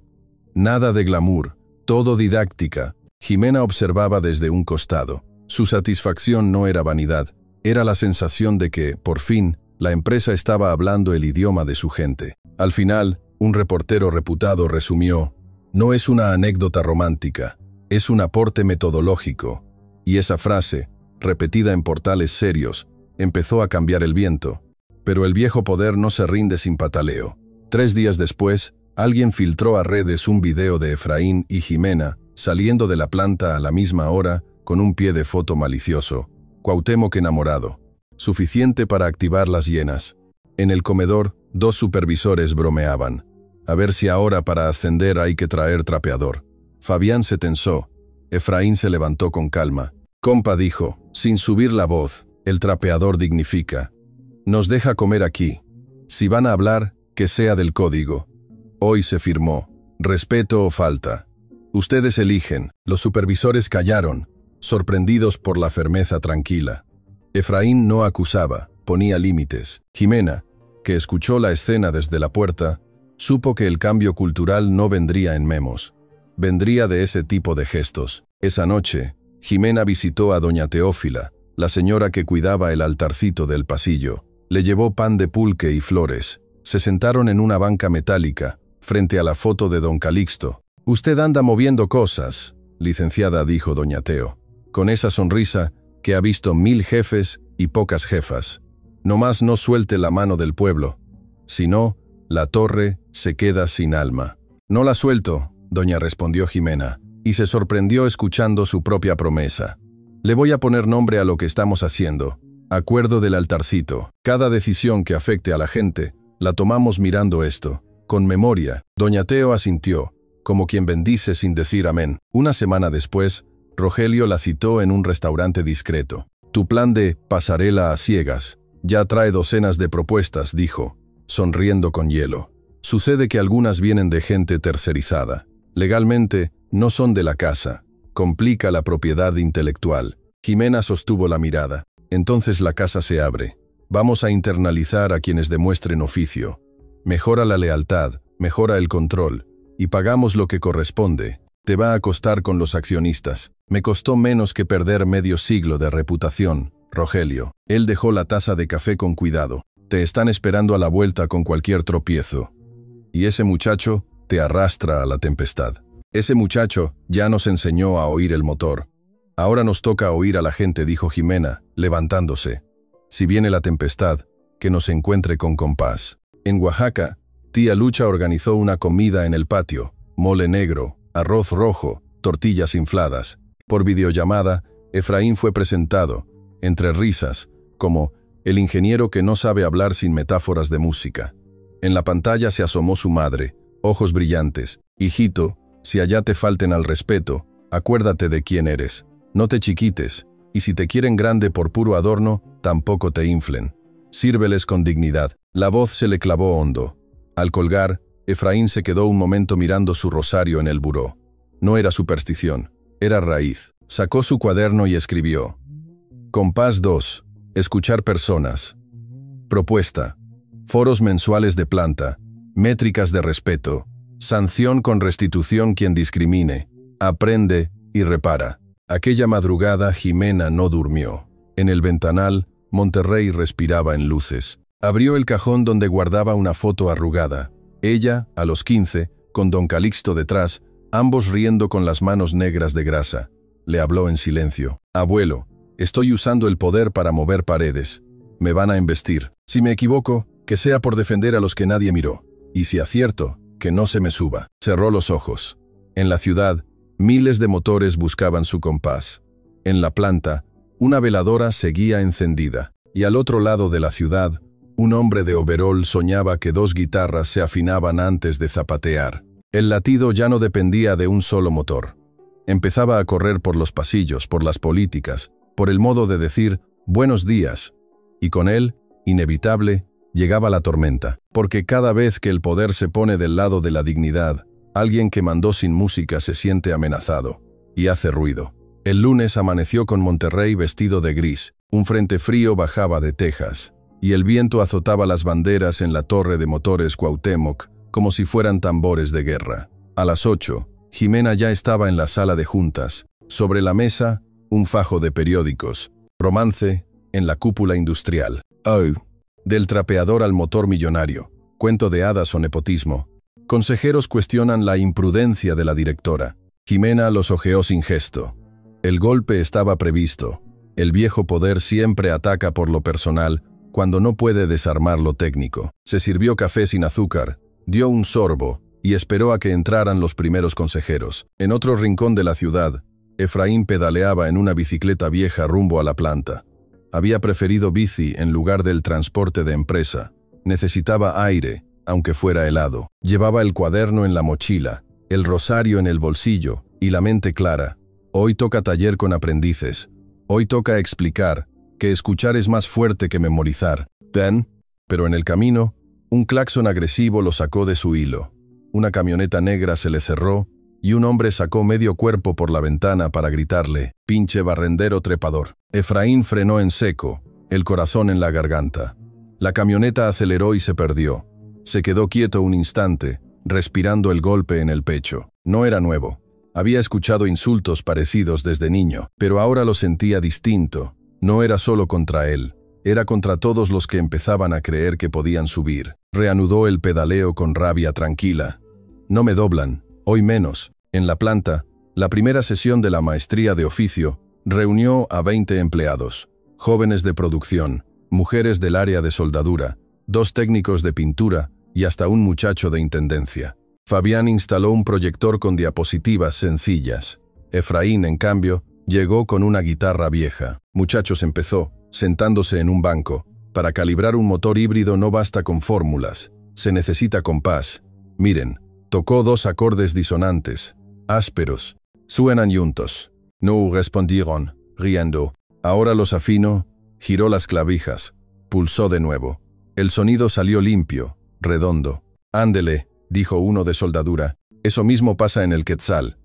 Nada de glamour, todo didáctica. Jimena observaba desde un costado. Su satisfacción no era vanidad, era la sensación de que, por fin, la empresa estaba hablando el idioma de su gente. Al final, un reportero reputado resumió, no es una anécdota romántica, es un aporte metodológico. Y esa frase, repetida en portales serios, empezó a cambiar el viento. Pero el viejo poder no se rinde sin pataleo. 3 días después, alguien filtró a redes un video de Efraín y Jimena saliendo de la planta a la misma hora con un pie de foto malicioso. Cuauhtémoc enamorado. Suficiente para activar las hienas. En el comedor, 2 supervisores bromeaban. A ver si ahora para ascender hay que traer trapeador. Fabián se tensó. Efraín se levantó con calma. Compa, dijo, sin subir la voz, el trapeador dignifica. Nos deja comer aquí. Si van a hablar, que sea del código. Hoy se firmó. Respeto o falta. Ustedes eligen. Los supervisores callaron, sorprendidos por la firmeza tranquila. Efraín no acusaba, ponía límites. Jimena, que escuchó la escena desde la puerta, supo que el cambio cultural no vendría en memos. Vendría de ese tipo de gestos. Esa noche, Jimena visitó a doña Teófila, la señora que cuidaba el altarcito del pasillo. Le llevó pan de pulque y flores. Se sentaron en una banca metálica, frente a la foto de don Calixto. «Usted anda moviendo cosas», licenciada, dijo doña Teo, con esa sonrisa que ha visto 1000 jefes y pocas jefas. Nomás no suelte la mano del pueblo. Si no, la torre se queda sin alma. «No la suelto», doña respondió Jimena, y se sorprendió escuchando su propia promesa. «Le voy a poner nombre a lo que estamos haciendo. Acuerdo del altarcito. Cada decisión que afecte a la gente, la tomamos mirando esto. Con memoria». Doña Teo asintió, como quien bendice sin decir amén. Una semana después, Rogelio la citó en un restaurante discreto. «Tu plan de pasarela a ciegas ya trae docenas de propuestas», dijo, sonriendo con hielo. «Sucede que algunas vienen de gente tercerizada. Legalmente, no son de la casa. Complica la propiedad intelectual». Jimena sostuvo la mirada. «Entonces la casa se abre. Vamos a internalizar a quienes demuestren oficio. Mejora la lealtad, mejora el control, y pagamos lo que corresponde. Te va a costar con los accionistas. Me costó menos que perder medio siglo de reputación, Rogelio». Él dejó la taza de café con cuidado. «Te están esperando a la vuelta con cualquier tropiezo. Y ese muchacho te arrastra a la tempestad. Ese muchacho ya nos enseñó a oír el motor. Ahora nos toca oír a la gente», dijo Jimena, levantándose. «Si viene la tempestad, que nos encuentre con compás». En Oaxaca, tía Lucha organizó una comida en el patio, mole negro, arroz rojo, tortillas infladas. Por videollamada, Efraín fue presentado, entre risas, como el ingeniero que no sabe hablar sin metáforas de música. En la pantalla se asomó su madre, ojos brillantes. «Hijito, si allá te falten al respeto, acuérdate de quién eres. No te chiquites, y si te quieren grande por puro adorno, tampoco te inflen. Sírveles con dignidad». La voz se le clavó hondo. Al colgar, Efraín se quedó un momento mirando su rosario en el buró. No era superstición, era raíz. Sacó su cuaderno y escribió: Compás 2. Escuchar personas. Propuesta: foros mensuales de planta, métricas de respeto, sanción con restitución quien discrimine, aprende y repara. Aquella madrugada Jimena no durmió. En el ventanal, Monterrey respiraba en luces. Abrió el cajón donde guardaba una foto arrugada. Ella, a los 15, con don Calixto detrás, ambos riendo con las manos negras de grasa. Le habló en silencio: «Abuelo, estoy usando el poder para mover paredes. Me van a embestir. Si me equivoco, que sea por defender a los que nadie miró. Y si acierto, que no se me suba». Cerró los ojos. En la ciudad, miles de motores buscaban su compás. En la planta, una veladora seguía encendida. Y al otro lado de la ciudad, un hombre de overol soñaba que 2 guitarras se afinaban antes de zapatear. El latido ya no dependía de un solo motor. Empezaba a correr por los pasillos, por las políticas, por el modo de decir «buenos días». Y con él, inevitable, llegaba la tormenta. Porque cada vez que el poder se pone del lado de la dignidad, alguien que mandó sin música se siente amenazado y hace ruido. El lunes amaneció con Monterrey vestido de gris. Un frente frío bajaba de Texas, y el viento azotaba las banderas en la torre de motores Cuauhtémoc como si fueran tambores de guerra. A las 8, Jimena ya estaba en la sala de juntas. Sobre la mesa, un fajo de periódicos. Romance en la cúpula industrial. Oh, del trapeador al motor millonario. Cuento de hadas o nepotismo. Consejeros cuestionan la imprudencia de la directora. Jimena los ojeó sin gesto. El golpe estaba previsto. El viejo poder siempre ataca por lo personal cuando no puede desarmar lo técnico. Se sirvió café sin azúcar, dio un sorbo y esperó a que entraran los primeros consejeros. En otro rincón de la ciudad, Efraín pedaleaba en una bicicleta vieja rumbo a la planta. Había preferido bici en lugar del transporte de empresa. Necesitaba aire, aunque fuera helado. Llevaba el cuaderno en la mochila, el rosario en el bolsillo y la mente clara. Hoy toca taller con aprendices. Hoy toca explicar que escuchar es más fuerte que memorizar. Pero en el camino, un claxon agresivo lo sacó de su hilo. Una camioneta negra se le cerró y un hombre sacó medio cuerpo por la ventana para gritarle: «Pinche barrendero trepador». Efraín frenó en seco, el corazón en la garganta. La camioneta aceleró y se perdió. Se quedó quieto un instante, respirando el golpe en el pecho. No era nuevo. Había escuchado insultos parecidos desde niño, pero ahora lo sentía distinto. No era solo contra él, era contra todos los que empezaban a creer que podían subir. Reanudó el pedaleo con rabia tranquila. No me doblan, hoy menos. En la planta, la primera sesión de la maestría de oficio reunió a 20 empleados, jóvenes de producción, mujeres del área de soldadura, 2 técnicos de pintura y hasta un muchacho de intendencia. Fabián instaló un proyector con diapositivas sencillas. Efraín, en cambio, llegó con una guitarra vieja. «Muchachos», empezó, sentándose en un banco. «Para calibrar un motor híbrido no basta con fórmulas, se necesita compás. Miren», tocó 2 acordes disonantes, ásperos. «Suenan juntos». No respondieron, riendo. «Ahora los afino». Giró las clavijas, pulsó de nuevo. El sonido salió limpio, redondo. «Ándele», dijo uno de soldadura. «Eso mismo pasa en el quetzal».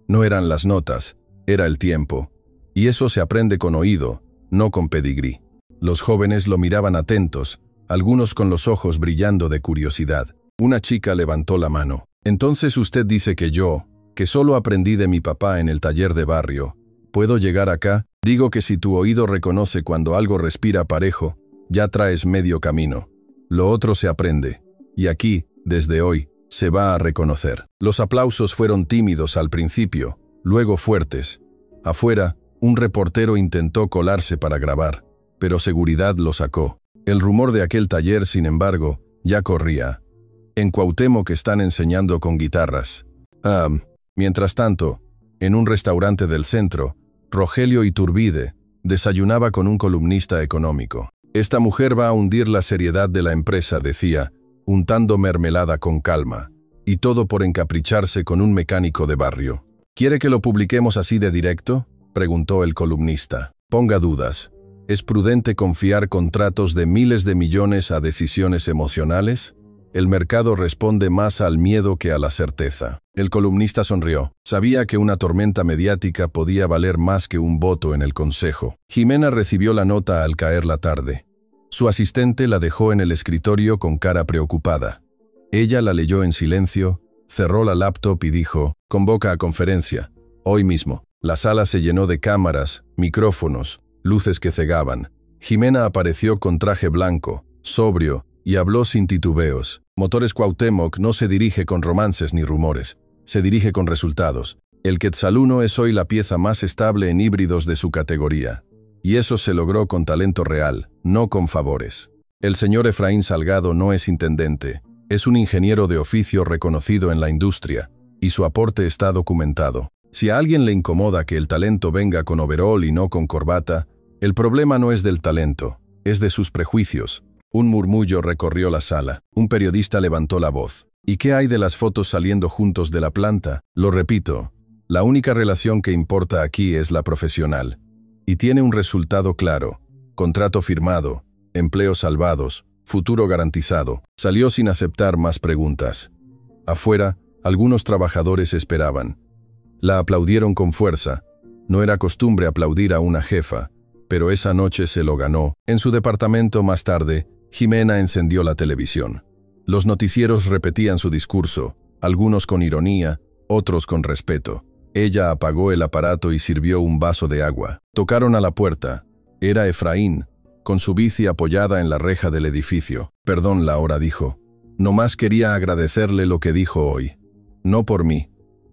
No eran las notas, era el tiempo. Y eso se aprende con oído, no con pedigrí. Los jóvenes lo miraban atentos, algunos con los ojos brillando de curiosidad. Una chica levantó la mano. «Entonces usted dice que yo, que solo aprendí de mi papá en el taller de barrio, ¿puedo llegar acá? Digo que si tu oído reconoce cuando algo respira parejo, ya traes medio camino. Lo otro se aprende. Y aquí, desde hoy, se va a reconocer». Los aplausos fueron tímidos al principio, luego fuertes. Afuera, un reportero intentó colarse para grabar, pero seguridad lo sacó. El rumor de aquel taller, sin embargo, ya corría. En Cuauhtémoc están enseñando con guitarras. Mientras tanto, en un restaurante del centro, Rogelio Iturbide desayunaba con un columnista económico. «Esta mujer va a hundir la seriedad de la empresa», decía, untando mermelada con calma, y todo por encapricharse con un mecánico de barrio. «¿Quiere que lo publiquemos así de directo?», preguntó el columnista. «Ponga dudas. ¿Es prudente confiar contratos de miles de millones a decisiones emocionales? El mercado responde más al miedo que a la certeza». El columnista sonrió. Sabía que una tormenta mediática podía valer más que un voto en el consejo. Jimena recibió la nota al caer la tarde. Su asistente la dejó en el escritorio con cara preocupada. Ella la leyó en silencio, cerró la laptop y dijo: «Convoca a conferencia. Hoy mismo». La sala se llenó de cámaras, micrófonos, luces que cegaban. Jimena apareció con traje blanco, sobrio, y habló sin titubeos. Motores Cuauhtémoc no se dirige con romances ni rumores, se dirige con resultados. El Quetzal 1 es hoy la pieza más estable en híbridos de su categoría. Y eso se logró con talento real, no con favores. El señor Efraín Salgado no es intendente, es un ingeniero de oficio reconocido en la industria, y su aporte está documentado. Si a alguien le incomoda que el talento venga con overol y no con corbata, el problema no es del talento, es de sus prejuicios. Un murmullo recorrió la sala. Un periodista levantó la voz. «¿Y qué hay de las fotos saliendo juntos de la planta?» «Lo repito, la única relación que importa aquí es la profesional. Y tiene un resultado claro. Contrato firmado, empleos salvados, futuro garantizado». Salió sin aceptar más preguntas. Afuera, algunos trabajadores esperaban. La aplaudieron con fuerza. No era costumbre aplaudir a una jefa, pero esa noche se lo ganó. En su departamento más tarde, Jimena encendió la televisión. Los noticieros repetían su discurso, algunos con ironía, otros con respeto. Ella apagó el aparato y sirvió un vaso de agua. Tocaron a la puerta. Era Efraín, con su bici apoyada en la reja del edificio. «Perdón, Laura», dijo. «Nomás quería agradecerle lo que dijo hoy. No por mí,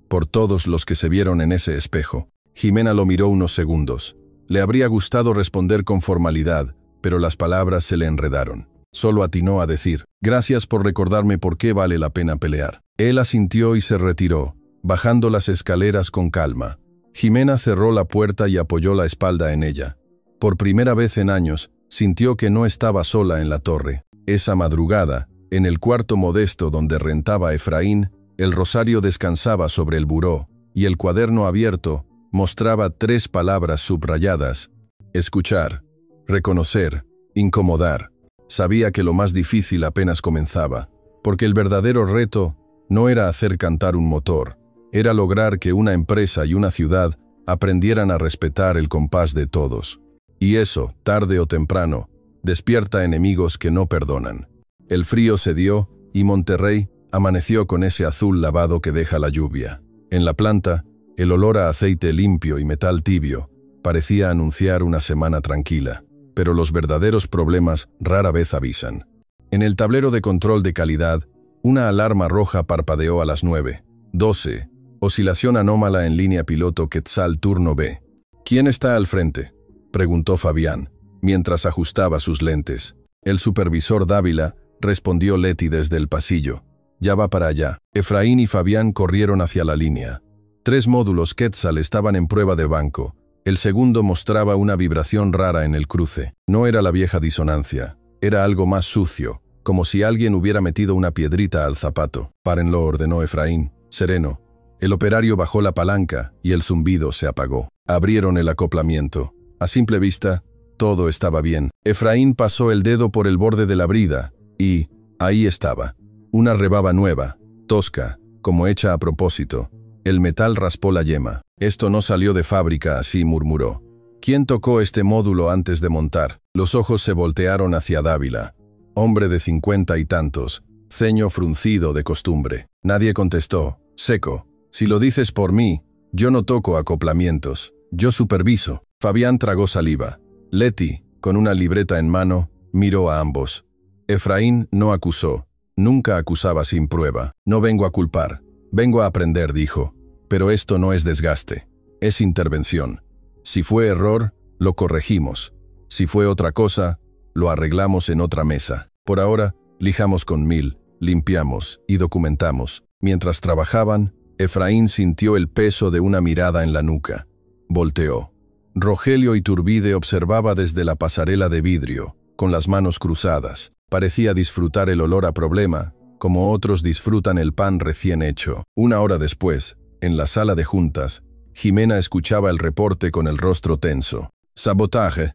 por todos los que se vieron en ese espejo». Jimena lo miró unos segundos. Le habría gustado responder con formalidad, pero las palabras se le enredaron. Solo atinó a decir: «Gracias por recordarme por qué vale la pena pelear». Él asintió y se retiró, bajando las escaleras con calma. Jimena cerró la puerta y apoyó la espalda en ella. Por primera vez en años, sintió que no estaba sola en la torre. Esa madrugada, En el cuarto modesto donde rentaba Efraín, el rosario descansaba sobre el buró, y el cuaderno abierto mostraba 3 palabras subrayadas: escuchar, reconocer, incomodar. Sabía que lo más difícil apenas comenzaba, porque el verdadero reto no era hacer cantar un motor, era lograr que una empresa y una ciudad aprendieran a respetar el compás de todos. Y eso, tarde o temprano, despierta enemigos que no perdonan. El frío cedió y Monterrey amaneció con ese azul lavado que deja la lluvia. En la planta, el olor a aceite limpio y metal tibio parecía anunciar una semana tranquila, pero los verdaderos problemas rara vez avisan. En el tablero de control de calidad, una alarma roja parpadeó a las 9:12. Oscilación anómala en línea piloto Quetzal turno B. ¿Quién está al frente?, preguntó Fabián, mientras ajustaba sus lentes. El supervisor Dávila, respondió Leti desde el pasillo. Ya va para allá. Efraín y Fabián corrieron hacia la línea. 3 módulos Quetzal estaban en prueba de banco. El segundo mostraba una vibración rara en el cruce. No era la vieja disonancia. Era algo más sucio, como si alguien hubiera metido una piedrita al zapato. Párenlo, ordenó Efraín, sereno. El operario bajó la palanca y el zumbido se apagó. Abrieron el acoplamiento. A simple vista, todo estaba bien. Efraín pasó el dedo por el borde de la brida y, ahí estaba, una rebaba nueva, tosca, como hecha a propósito. El metal raspó la yema. Esto no salió de fábrica así, murmuró. ¿Quién tocó este módulo antes de montar? Los ojos se voltearon hacia Dávila. Hombre de 50 y tantos, ceño fruncido de costumbre. Nadie contestó, seco. Si lo dices por mí, yo no toco acoplamientos, yo superviso. Fabián tragó saliva. Leti, con una libreta en mano, miró a ambos. Efraín no acusó, nunca acusaba sin prueba. No vengo a culpar, vengo a aprender, dijo. Pero esto no es desgaste, es intervención. Si fue error, lo corregimos. Si fue otra cosa, lo arreglamos en otra mesa. Por ahora, lijamos con 1000, limpiamos y documentamos. Mientras trabajaban, Efraín sintió el peso de una mirada en la nuca. Volteó. Rogelio Iturbide observaba desde la pasarela de vidrio, con las manos cruzadas. Parecía disfrutar el olor a problema, como otros disfrutan el pan recién hecho. 1 hora después, en la sala de juntas, Jimena escuchaba el reporte con el rostro tenso. ¿Sabotaje?,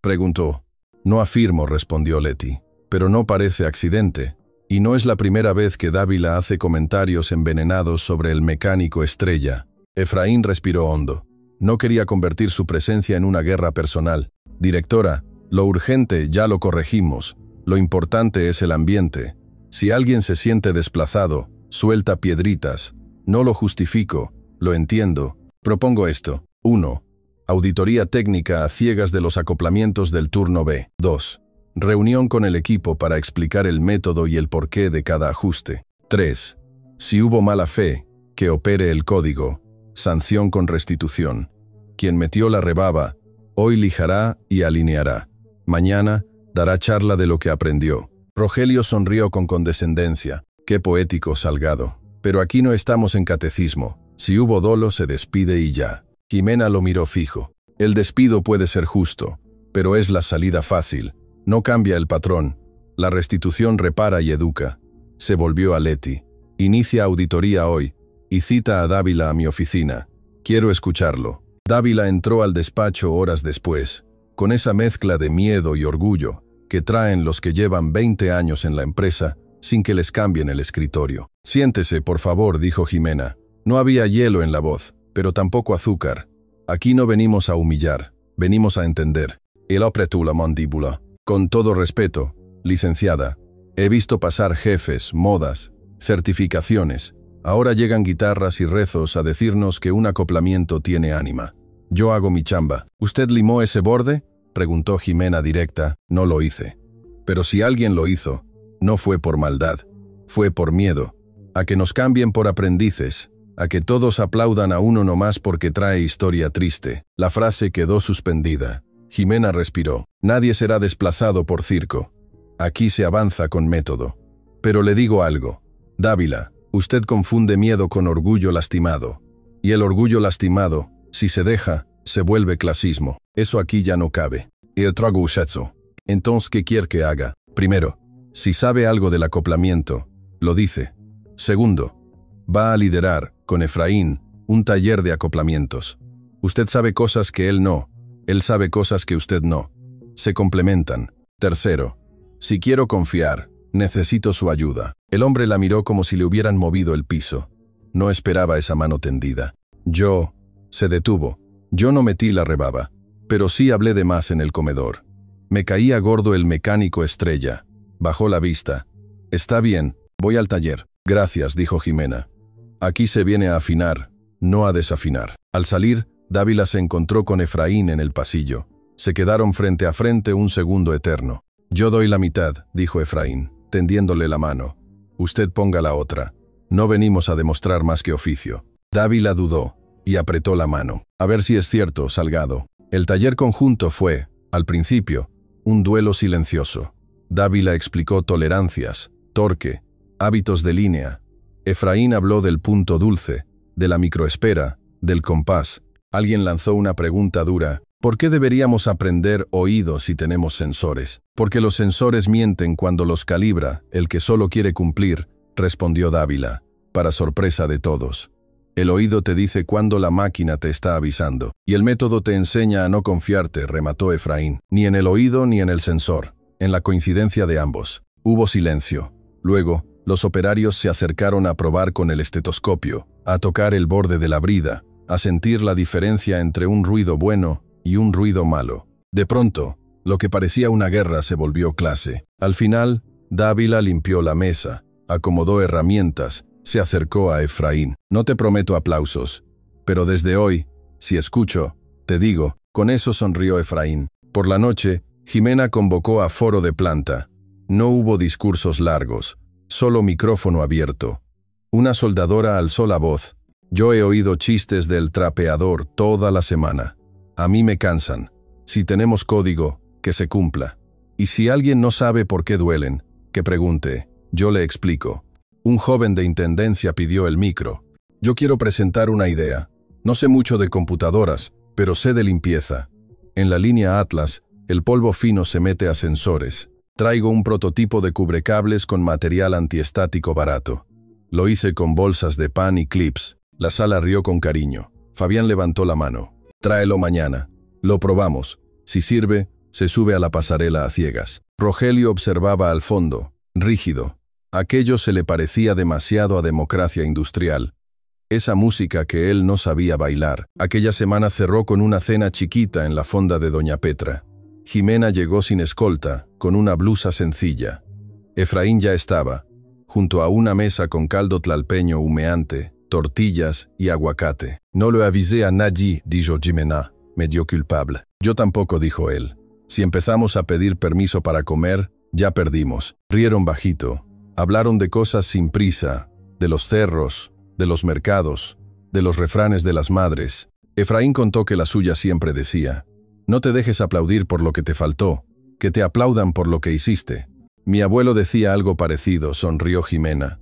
preguntó. No afirmo, respondió Leti, pero no parece accidente. Y no es la primera vez que Dávila hace comentarios envenenados sobre el mecánico estrella. Efraín respiró hondo. No quería convertir su presencia en una guerra personal. Directora, lo urgente ya lo corregimos. Lo importante es el ambiente. Si alguien se siente desplazado, suelta piedritas. No lo justifico, lo entiendo. Propongo esto. 1. Auditoría técnica a ciegas de los acoplamientos del turno B. 2. Reunión con el equipo para explicar el método y el porqué de cada ajuste. 3. Si hubo mala fe, que opere el código. Sanción con restitución. Quien metió la rebaba, hoy lijará y alineará. Mañana, dará charla de lo que aprendió. Rogelio sonrió con condescendencia. Qué poético, Salgado. Pero aquí no estamos en catecismo. Si hubo dolo, se despide y ya. Jimena lo miró fijo. El despido puede ser justo, pero es la salida fácil. No cambia el patrón. La restitución repara y educa. Se volvió a Leti. Inicia auditoría hoy y cita a Dávila a mi oficina. Quiero escucharlo. Dávila entró al despacho horas después, con esa mezcla de miedo y orgullo que traen los que llevan 20 años en la empresa sin que les cambien el escritorio. Siéntese, por favor, dijo Jimena. No había hielo en la voz, pero tampoco azúcar. Aquí no venimos a humillar, venimos a entender. Él apretó la mandíbula. Con todo respeto, licenciada, he visto pasar jefes, modas, certificaciones. Ahora llegan guitarras y rezos a decirnos que un acoplamiento tiene ánima. Yo hago mi chamba. ¿Usted limó ese borde?, preguntó Jimena directa. No lo hice. Pero si alguien lo hizo, no fue por maldad, fue por miedo. A que nos cambien por aprendices, a que todos aplaudan a uno nomás porque trae historia triste. La frase quedó suspendida. Jimena respiró. Nadie será desplazado por circo. Aquí se avanza con método. Pero le digo algo. Dávila, usted confunde miedo con orgullo lastimado. Y el orgullo lastimado, si se deja, se vuelve clasismo. Eso aquí ya no cabe. El trago usatso. Entonces, ¿qué quiere que haga? Primero, Si sabe algo del acoplamiento, lo dice. Segundo, va a liderar, con Efraín, un taller de acoplamientos. Usted sabe cosas que él no, él sabe cosas que usted no. Se complementan. Tercero, si quiero confiar, necesito su ayuda. El hombre la miró como si le hubieran movido el piso. No esperaba esa mano tendida. Se detuvo. Yo no metí la rebaba, pero sí hablé de más en el comedor. Me caía gordo el mecánico estrella. Bajó la vista. Está bien, voy al taller. Gracias, dijo Jimena. Aquí se viene a afinar, no a desafinar. Al salir, Dávila se encontró con Efraín en el pasillo. Se quedaron frente a frente un segundo eterno. Yo doy la mitad, dijo Efraín, tendiéndole la mano. Usted ponga la otra. No venimos a demostrar más que oficio. Dávila dudó y apretó la mano. A ver si es cierto, Salgado. El taller conjunto fue, al principio, un duelo silencioso. Dávila explicó tolerancias, torque, hábitos de línea. Efraín habló del punto dulce, de la microespera, del compás. Alguien lanzó una pregunta dura. ¿Por qué deberíamos aprender oído si tenemos sensores? Porque los sensores mienten cuando los calibra el que solo quiere cumplir, respondió Dávila, para sorpresa de todos. El oído te dice cuándo la máquina te está avisando, y el método te enseña a no confiarte, remató Efraín, ni en el oído ni en el sensor, en la coincidencia de ambos. Hubo silencio. Luego, los operarios se acercaron a probar con el estetoscopio, a tocar el borde de la brida, a sentir la diferencia entre un ruido bueno y un ruido malo. De pronto, lo que parecía una guerra se volvió clase. Al final, Dávila limpió la mesa, acomodó herramientas, se acercó a Efraín. No te prometo aplausos, pero desde hoy, si escucho, te digo, con eso sonrió Efraín. Por la noche, Jimena convocó a foro de planta. No hubo discursos largos, solo micrófono abierto. Una soldadora alzó la voz. Yo he oído chistes del trapeador toda la semana. A mí me cansan. Si tenemos código, que se cumpla. Y si alguien no sabe por qué duelen, que pregunte. Yo le explico. Un joven de intendencia pidió el micro. Yo quiero presentar una idea. No sé mucho de computadoras, pero sé de limpieza. En la línea Atlas, el polvo fino se mete a sensores. Traigo un prototipo de cubrecables con material antiestático barato. Lo hice con bolsas de pan y clips. La sala rió con cariño. Fabián levantó la mano. Tráelo mañana. Lo probamos. Si sirve, se sube a la pasarela a ciegas. Rogelio observaba al fondo, rígido. Aquello se le parecía demasiado a democracia industrial. Esa música que él no sabía bailar. Aquella semana cerró con una cena chiquita en la fonda de Doña Petra. Jimena llegó sin escolta, con una blusa sencilla. Efraín ya estaba, junto a una mesa con caldo tlalpeño humeante, tortillas y aguacate. No lo avisé a nadie, dijo Jimena, medio culpable. Yo tampoco, dijo él. Si empezamos a pedir permiso para comer, ya perdimos. Rieron bajito. Hablaron de cosas sin prisa, de los cerros, de los mercados, de los refranes de las madres. Efraín contó que la suya siempre decía, no te dejes aplaudir por lo que te faltó, que te aplaudan por lo que hiciste. Mi abuelo decía algo parecido, sonrió Jimena.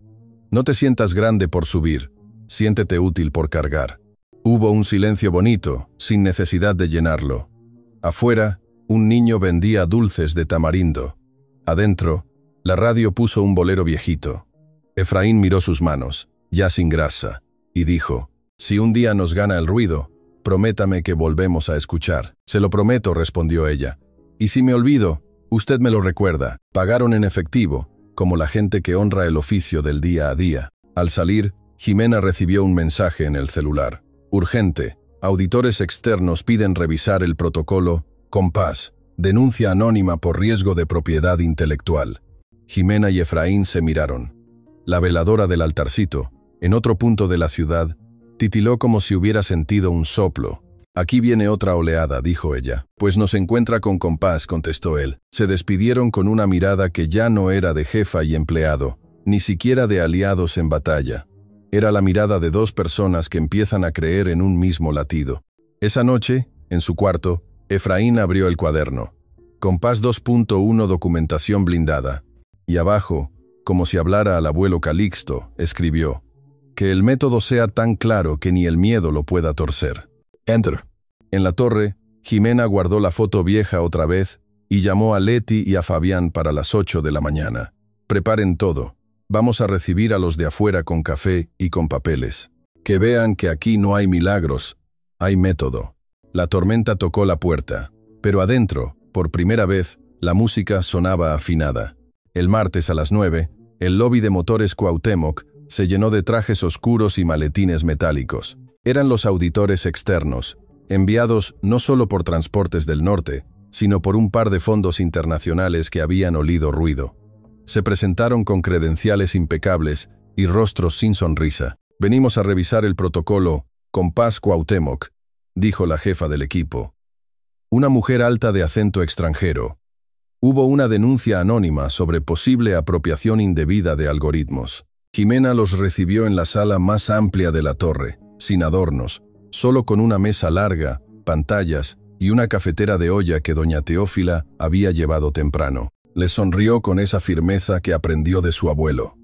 No te sientas grande por subir, siéntete útil por cargar. Hubo un silencio bonito, sin necesidad de llenarlo. Afuera, un niño vendía dulces de tamarindo. Adentro, la radio puso un bolero viejito. Efraín miró sus manos, ya sin grasa, y dijo, si un día nos gana el ruido, prométame que volvemos a escuchar. Se lo prometo, respondió ella. Y si me olvido, usted me lo recuerda. Pagaron en efectivo, como la gente que honra el oficio del día a día. Al salir, Jimena recibió un mensaje en el celular. Urgente, auditores externos piden revisar el protocolo Compás, denuncia anónima por riesgo de propiedad intelectual. Jimena y Efraín se miraron. La veladora del altarcito, en otro punto de la ciudad, titiló como si hubiera sentido un soplo. Aquí viene otra oleada, dijo ella. Pues nos encuentra con Compás, contestó él. Se despidieron con una mirada que ya no era de jefa y empleado, ni siquiera de aliados en batalla. Era la mirada de dos personas que empiezan a creer en un mismo latido. Esa noche, en su cuarto, Efraín abrió el cuaderno. Compás 2.1 documentación blindada. Y abajo, como si hablara al abuelo Calixto, escribió, que el método sea tan claro que ni el miedo lo pueda torcer. Enter. En la torre, Jimena guardó la foto vieja otra vez y llamó a Leti y a Fabián para las 8 de la mañana. Preparen todo. Vamos a recibir a los de afuera con café y con papeles. Que vean que aquí no hay milagros, hay método. La tormenta tocó la puerta, pero adentro, por primera vez, la música sonaba afinada. El martes a las 9, el lobby de motores Cuauhtémoc se llenó de trajes oscuros y maletines metálicos. Eran los auditores externos, enviados no solo por Transportes del Norte, sino por un par de fondos internacionales que habían olido ruido. Se presentaron con credenciales impecables y rostros sin sonrisa. «Venimos a revisar el protocolo Compás Cuauhtémoc», dijo la jefa del equipo. Una mujer alta de acento extranjero. Hubo una denuncia anónima sobre posible apropiación indebida de algoritmos. Jimena los recibió en la sala más amplia de la torre, sin adornos, solo con una mesa larga, pantallas y una cafetera de olla que doña Teófila había llevado temprano. Les sonrió con esa firmeza que aprendió de su abuelo.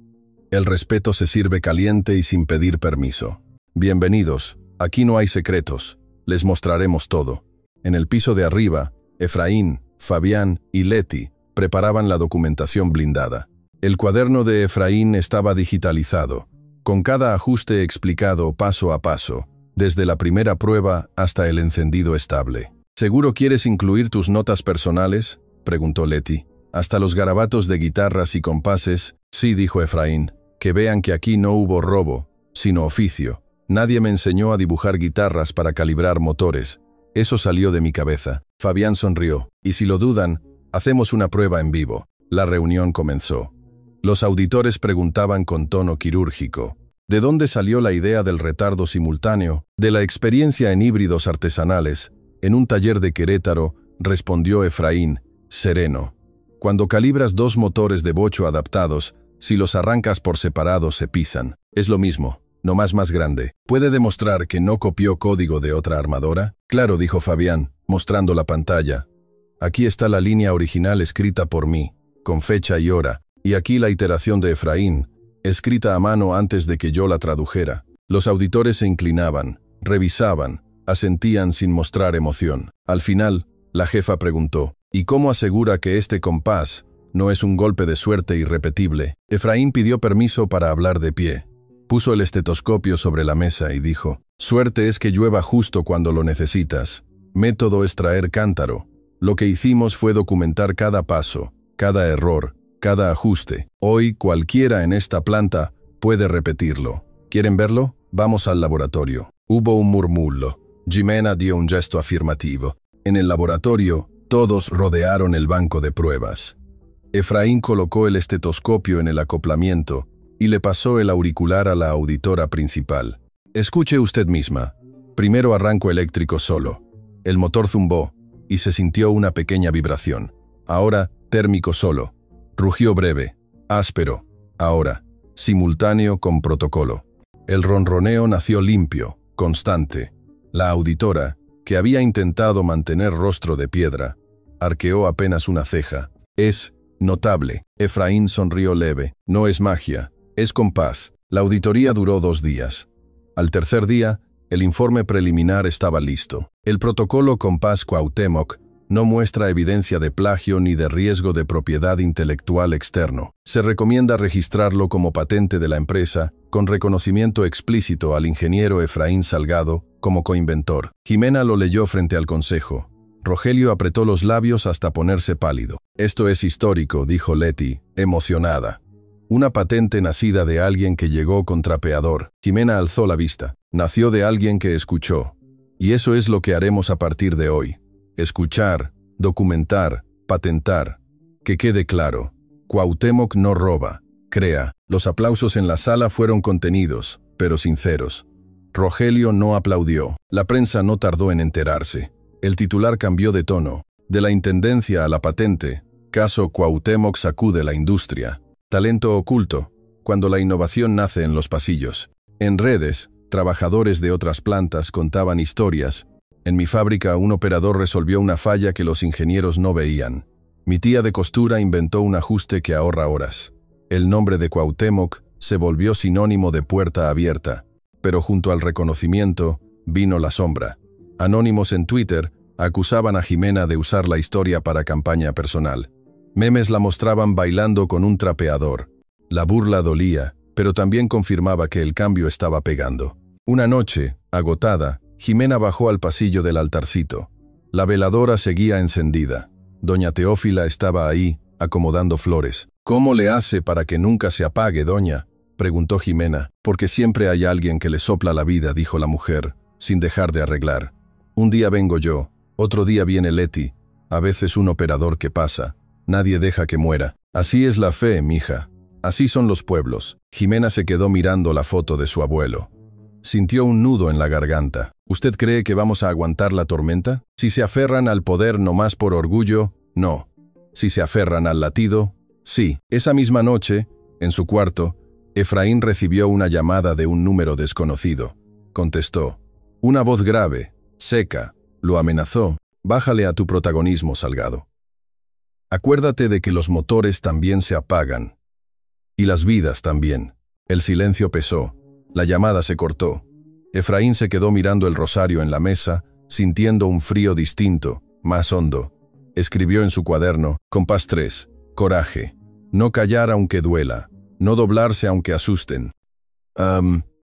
El respeto se sirve caliente y sin pedir permiso. Bienvenidos, aquí no hay secretos, les mostraremos todo. En el piso de arriba, Efraín, Fabián y Leti preparaban la documentación blindada. El cuaderno de Efraín estaba digitalizado, con cada ajuste explicado paso a paso, desde la primera prueba hasta el encendido estable. ¿Seguro quieres incluir tus notas personales?, preguntó Leti. Hasta los garabatos de guitarras y compases. Sí, dijo Efraín, que vean que aquí no hubo robo, sino oficio. Nadie me enseñó a dibujar guitarras para calibrar motores. Eso salió de mi cabeza. Fabián sonrió. Y si lo dudan, hacemos una prueba en vivo. La reunión comenzó. Los auditores preguntaban con tono quirúrgico. ¿De dónde salió la idea del retardo simultáneo? De la experiencia en híbridos artesanales. En un taller de Querétaro, respondió Efraín, sereno. Cuando calibras dos motores de bocho adaptados, si los arrancas por separado se pisan. Es lo mismo, nomás más grande. ¿Puede demostrar que no copió código de otra armadora? Claro, dijo Fabián, mostrando la pantalla. Aquí está la línea original escrita por mí, con fecha y hora, y aquí la iteración de Efraín, escrita a mano antes de que yo la tradujera. Los auditores se inclinaban, revisaban, asentían sin mostrar emoción. Al final, la jefa preguntó, ¿y cómo asegura que este compás no es un golpe de suerte irrepetible? Efraín pidió permiso para hablar de pie. Puso el estetoscopio sobre la mesa y dijo, suerte es que llueva justo cuando lo necesitas. Método es traer cántaro. Lo que hicimos fue documentar cada paso, cada error, cada ajuste. Hoy cualquiera en esta planta puede repetirlo. ¿Quieren verlo? Vamos al laboratorio. Hubo un murmullo. Jimena dio un gesto afirmativo. En el laboratorio, todos rodearon el banco de pruebas. Efraín colocó el estetoscopio en el acoplamiento y le pasó el auricular a la auditora principal. Escuche usted misma. Primero arranco eléctrico solo. El motor zumbó y se sintió una pequeña vibración. Ahora, térmico solo. Rugió breve, áspero. Ahora, simultáneo con protocolo. El ronroneo nació limpio, constante. La auditora, que había intentado mantener rostro de piedra, arqueó apenas una ceja. Es notable. Efraín sonrió leve. No es magia, es compás. La auditoría duró 2 días. Al tercer día, el informe preliminar estaba listo. El protocolo Compás Cuauhtémoc no muestra evidencia de plagio ni de riesgo de propiedad intelectual externo. Se recomienda registrarlo como patente de la empresa, con reconocimiento explícito al ingeniero Efraín Salgado como coinventor. Jimena lo leyó frente al consejo. Rogelio apretó los labios hasta ponerse pálido. Esto es histórico, dijo Leti, emocionada. Una patente nacida de alguien que llegó con trapeador. Jimena alzó la vista. Nació de alguien que escuchó. Y eso es lo que haremos a partir de hoy. Escuchar, documentar, patentar. Que quede claro. Cuauhtémoc no roba, crea. Los aplausos en la sala fueron contenidos, pero sinceros. Rogelio no aplaudió. La prensa no tardó en enterarse. El titular cambió de tono. De la intendencia a la patente. Caso Cuauhtémoc sacude la industria. Talento oculto, cuando la innovación nace en los pasillos. En redes, trabajadores de otras plantas contaban historias. En mi fábrica un operador resolvió una falla que los ingenieros no veían. Mi tía de costura inventó un ajuste que ahorra horas. El nombre de Cuauhtémoc se volvió sinónimo de puerta abierta. Pero junto al reconocimiento, vino la sombra. Anónimos en Twitter acusaban a Jimena de usar la historia para campaña personal. Memes la mostraban bailando con un trapeador. La burla dolía, pero también confirmaba que el cambio estaba pegando. Una noche, agotada, Jimena bajó al pasillo del altarcito. La veladora seguía encendida. Doña Teófila estaba ahí, acomodando flores. «¿Cómo le hace para que nunca se apague, doña?», preguntó Jimena. «Porque siempre hay alguien que le sopla la vida», dijo la mujer, sin dejar de arreglar. «Un día vengo yo, otro día viene Leti, a veces un operador que pasa. Nadie deja que muera. Así es la fe, mija. Así son los pueblos». Jimena se quedó mirando la foto de su abuelo. Sintió un nudo en la garganta. «¿Usted cree que vamos a aguantar la tormenta? Si se aferran al poder nomás por orgullo, no. Si se aferran al latido, sí». Esa misma noche, en su cuarto, Efraín recibió una llamada de un número desconocido. Contestó. Una voz grave, seca, lo amenazó. «Bájale a tu protagonismo, Salgado. Acuérdate de que los motores también se apagan. Y las vidas también». El silencio pesó. La llamada se cortó. Efraín se quedó mirando el rosario en la mesa, sintiendo un frío distinto, más hondo. Escribió en su cuaderno, compás 3, coraje. No callar aunque duela. No doblarse aunque asusten.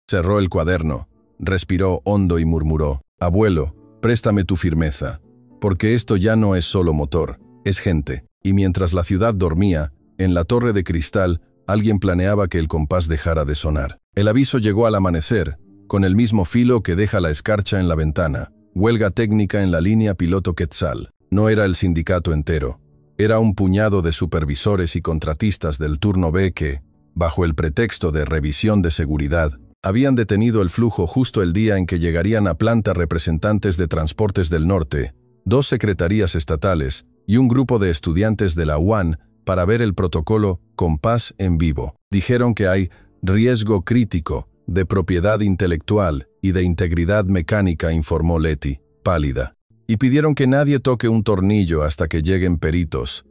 Cerró el cuaderno. Respiró hondo y murmuró, «Abuelo, préstame tu firmeza. Porque esto ya no es solo motor, es gente». Y mientras la ciudad dormía, en la torre de cristal, alguien planeaba que el compás dejara de sonar. El aviso llegó al amanecer, con el mismo filo que deja la escarcha en la ventana. Huelga técnica en la línea piloto Quetzal. No era el sindicato entero. Era un puñado de supervisores y contratistas del turno B que, bajo el pretexto de revisión de seguridad, habían detenido el flujo justo el día en que llegarían a planta representantes de Transportes del Norte, 2 secretarías estatales y un grupo de estudiantes de la UAN para ver el protocolo Compás en vivo. Dijeron que hay riesgo crítico de propiedad intelectual y de integridad mecánica, informó Leti, pálida. Y pidieron que nadie toque un tornillo hasta que lleguen peritos,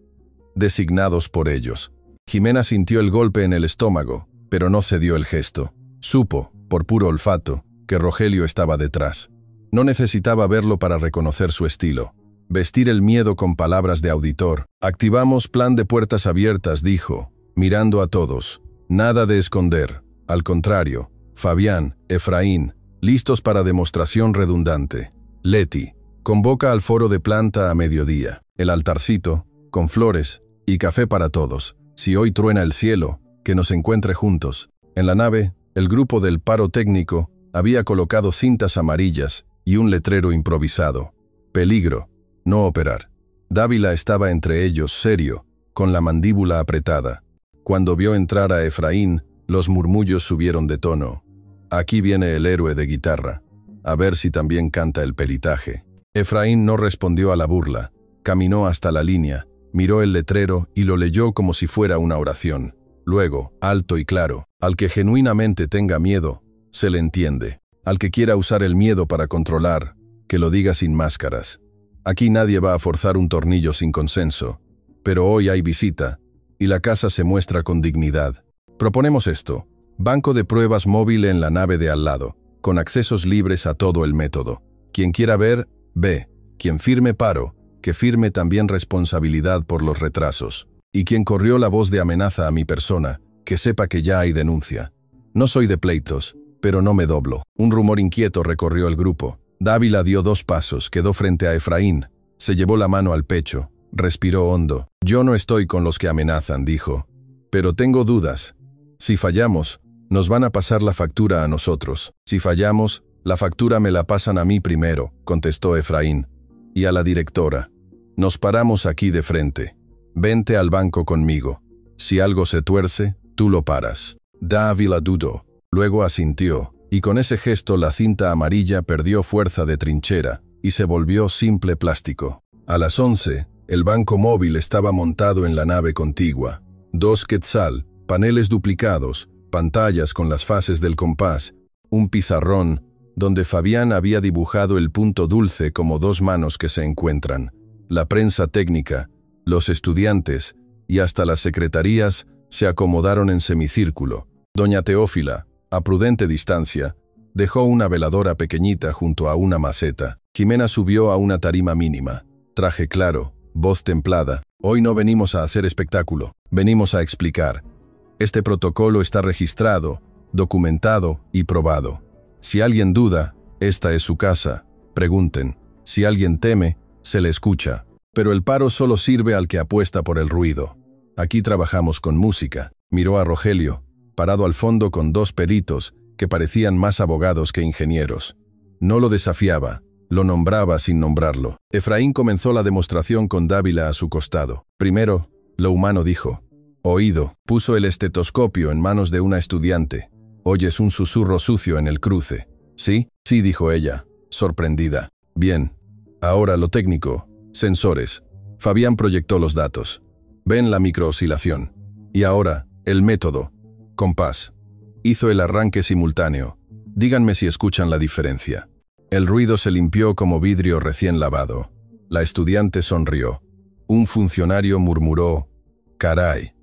designados por ellos. Jimena sintió el golpe en el estómago, pero no cedió el gesto. Supo, por puro olfato, que Rogelio estaba detrás. No necesitaba verlo para reconocer su estilo. Vestir el miedo con palabras de auditor. «Activamos plan de puertas abiertas», dijo, mirando a todos. «Nada de esconder. Al contrario, Fabián, Efraín, listos para demostración redundante. Leti, convoca al foro de planta a mediodía. El altarcito, con flores, y café para todos. Si hoy truena el cielo, que nos encuentre juntos». En la nave, el grupo del paro técnico había colocado cintas amarillas y un letrero improvisado. «Peligro. No operar». Dávila estaba entre ellos, serio, con la mandíbula apretada. Cuando vio entrar a Efraín, los murmullos subieron de tono. «Aquí viene el héroe de guitarra. A ver si también canta el peritaje». Efraín no respondió a la burla. Caminó hasta la línea, miró el letrero y lo leyó como si fuera una oración. Luego, alto y claro, «Al que genuinamente tenga miedo, se le entiende. Al que quiera usar el miedo para controlar, que lo diga sin máscaras. Aquí nadie va a forzar un tornillo sin consenso, pero hoy hay visita, y la casa se muestra con dignidad. Proponemos esto, banco de pruebas móvil en la nave de al lado, con accesos libres a todo el método. Quien quiera ver, ve. Quien firme paro, que firme también responsabilidad por los retrasos. Y quien corrió la voz de amenaza a mi persona, que sepa que ya hay denuncia. No soy de pleitos, pero no me doblo». Un rumor inquieto recorrió el grupo. Dávila dio 2 pasos, quedó frente a Efraín, se llevó la mano al pecho, respiró hondo. «Yo no estoy con los que amenazan», dijo. «Pero tengo dudas. Si fallamos, nos van a pasar la factura a nosotros. Si fallamos, la factura me la pasan a mí primero», contestó Efraín. «Y a la directora. Nos paramos aquí de frente. Vente al banco conmigo. Si algo se tuerce, tú lo paras». Dávila dudó, luego asintió. Y con ese gesto la cinta amarilla perdió fuerza de trinchera y se volvió simple plástico. A las 11, el banco móvil estaba montado en la nave contigua. 2 quetzal, paneles duplicados, pantallas con las fases del compás, un pizarrón donde Fabián había dibujado el punto dulce como 2 manos que se encuentran. La prensa técnica, los estudiantes y hasta las secretarías se acomodaron en semicírculo. Doña Teófila, a prudente distancia, dejó una veladora pequeñita junto a una maceta. Jimena subió a una tarima mínima. Traje claro, Voz templada. Hoy no venimos a hacer espectáculo, venimos a explicar. Este protocolo está registrado, documentado y probado. Si alguien duda, esta es su casa. Pregunten. Si alguien teme, se le escucha. Pero el paro solo sirve al que apuesta por el ruido. Aquí trabajamos con música. Miró a Rogelio, parado al fondo con dos peritos que parecían más abogados que ingenieros. No lo desafiaba, lo nombraba sin nombrarlo. Efraín comenzó la demostración con Dávila a su costado. Primero, lo humano dijo. Oído. Puso el estetoscopio en manos de una estudiante. Oyes un susurro sucio en el cruce. ¿Sí? Sí, dijo ella, sorprendida. Bien. Ahora lo técnico. Sensores. Fabián proyectó los datos. Ven la microoscilación. Y ahora, el método. Compás. Hizo el arranque simultáneo. Díganme si escuchan la diferencia. El ruido se limpió como vidrio recién lavado. La estudiante sonrió. Un funcionario murmuró, «Caray».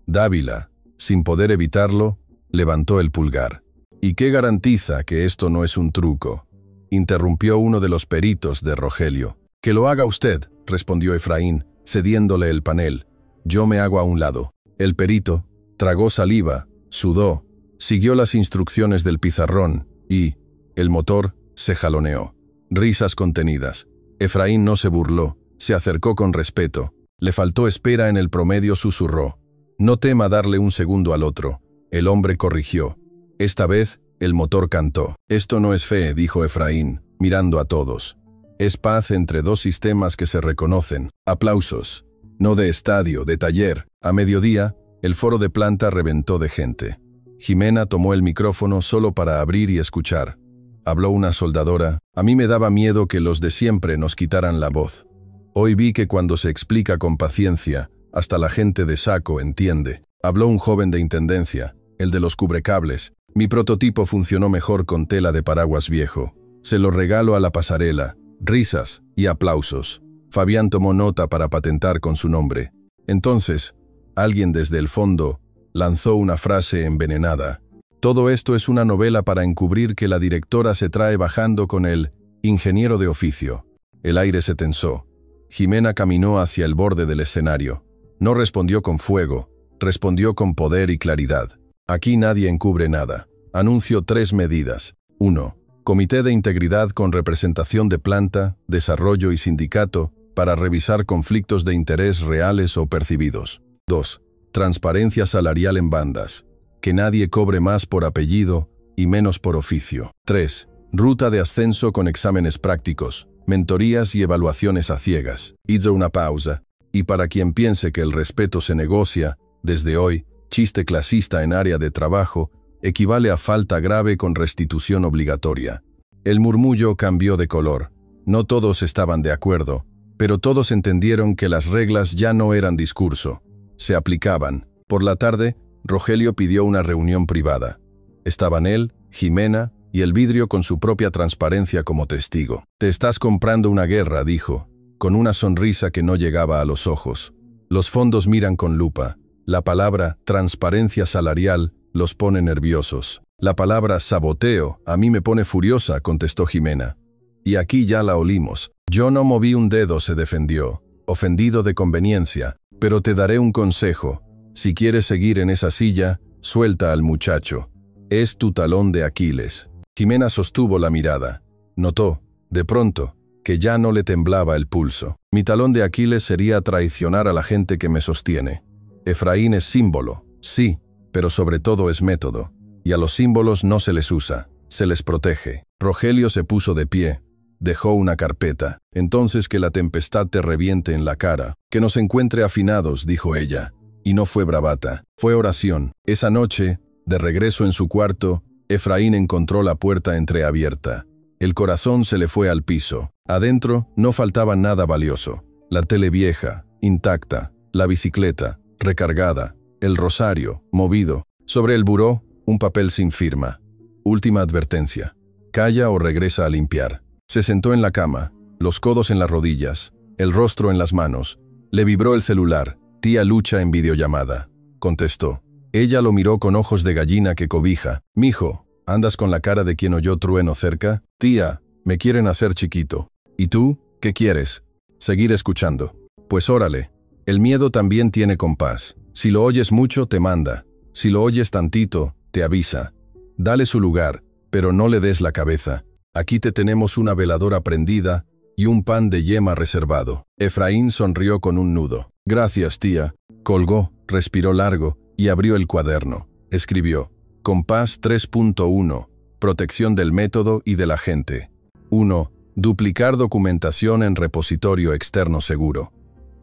Dávila, sin poder evitarlo, levantó el pulgar. «¿Y qué garantiza que esto no es un truco?», interrumpió uno de los peritos de Rogelio. «Que lo haga usted», respondió Efraín, cediéndole el panel. «Yo me hago a un lado». El perito tragó saliva, sudó, siguió las instrucciones del pizarrón y el motor se jaloneó. Risas contenidas. Efraín no se burló, se acercó con respeto. Le faltó espera en el promedio, susurró. «No tema darle un segundo al otro». El hombre corrigió. Esta vez, el motor cantó. «Esto no es fe», dijo Efraín, mirando a todos. «Es paz entre dos sistemas que se reconocen». Aplausos. No de estadio, de taller. A mediodía, el foro de planta reventó de gente. Jimena tomó el micrófono solo para abrir y escuchar. Habló una soldadora. «A mí me daba miedo que los de siempre nos quitaran la voz. Hoy vi que cuando se explica con paciencia, hasta la gente de saco entiende». Habló un joven de intendencia, el de los cubrecables. «Mi prototipo funcionó mejor con tela de paraguas viejo. Se lo regalo a la pasarela». Risas y aplausos. Fabián tomó nota para patentar con su nombre. Entonces, alguien desde el fondo lanzó una frase envenenada. «Todo esto es una novela para encubrir que la directora se trae bajando con el ingeniero de oficio». El aire se tensó. Jimena caminó hacia el borde del escenario. No respondió con fuego, respondió con poder y claridad. «Aquí nadie encubre nada. Anuncio 3 medidas. 1. Comité de Integridad con representación de planta, desarrollo y sindicato para revisar conflictos de interés reales o percibidos. 2. Transparencia salarial en bandas. Que nadie cobre más por apellido y menos por oficio. 3. Ruta de ascenso con exámenes prácticos, mentorías y evaluaciones a ciegas». Hizo una pausa. Y para quien piense que el respeto se negocia, desde hoy, chiste clasista en área de trabajo equivale a falta grave con restitución obligatoria. El murmullo cambió de color. No todos estaban de acuerdo, pero todos entendieron que las reglas ya no eran discurso. Se aplicaban. Por la tarde, Rogelio pidió una reunión privada. Estaban él, Jimena y el vidrio con su propia transparencia como testigo. «Te estás comprando una guerra», dijo, con una sonrisa que no llegaba a los ojos. Los fondos miran con lupa. La palabra transparencia salarial los pone nerviosos. La palabra saboteo a mí me pone furiosa, contestó Jimena. Y aquí ya la olimos. Yo no moví un dedo, se defendió, ofendido de conveniencia, pero te daré un consejo. Si quieres seguir en esa silla, suelta al muchacho. Es tu talón de Aquiles. Jimena sostuvo la mirada. Notó, de pronto, que ya no le temblaba el pulso. Mi talón de Aquiles sería traicionar a la gente que me sostiene. Efraín es símbolo, sí, pero sobre todo es método. Y a los símbolos no se les usa, se les protege. Rogelio se puso de pie, dejó una carpeta. «Entonces que la tempestad te reviente en la cara, que nos encuentre afinados», dijo ella. Y no fue bravata, fue oración. Esa noche, de regreso en su cuarto, Efraín encontró la puerta entreabierta. El corazón se le fue al piso. Adentro no faltaba nada valioso. La tele vieja, intacta, la bicicleta, recargada, el rosario, movido. Sobre el buró, un papel sin firma. Última advertencia. Calla o regresa a limpiar. Se sentó en la cama, los codos en las rodillas, el rostro en las manos. Le vibró el celular. «Tía Lucha en videollamada», contestó. Ella lo miró con ojos de gallina que cobija. «Mijo, ¿andas con la cara de quien oyó trueno cerca?» «Tía, me quieren hacer chiquito». «¿Y tú? ¿Qué quieres?» «Seguir escuchando». Pues órale, el miedo también tiene compás. Si lo oyes mucho, te manda. Si lo oyes tantito, te avisa. Dale su lugar, pero no le des la cabeza. Aquí te tenemos una veladora prendida y un pan de yema reservado. Efraín sonrió con un nudo. Gracias, tía. Colgó, respiró largo y abrió el cuaderno. Escribió: Compás 3.1. Protección del método y del agente. 1. Duplicar documentación en repositorio externo seguro.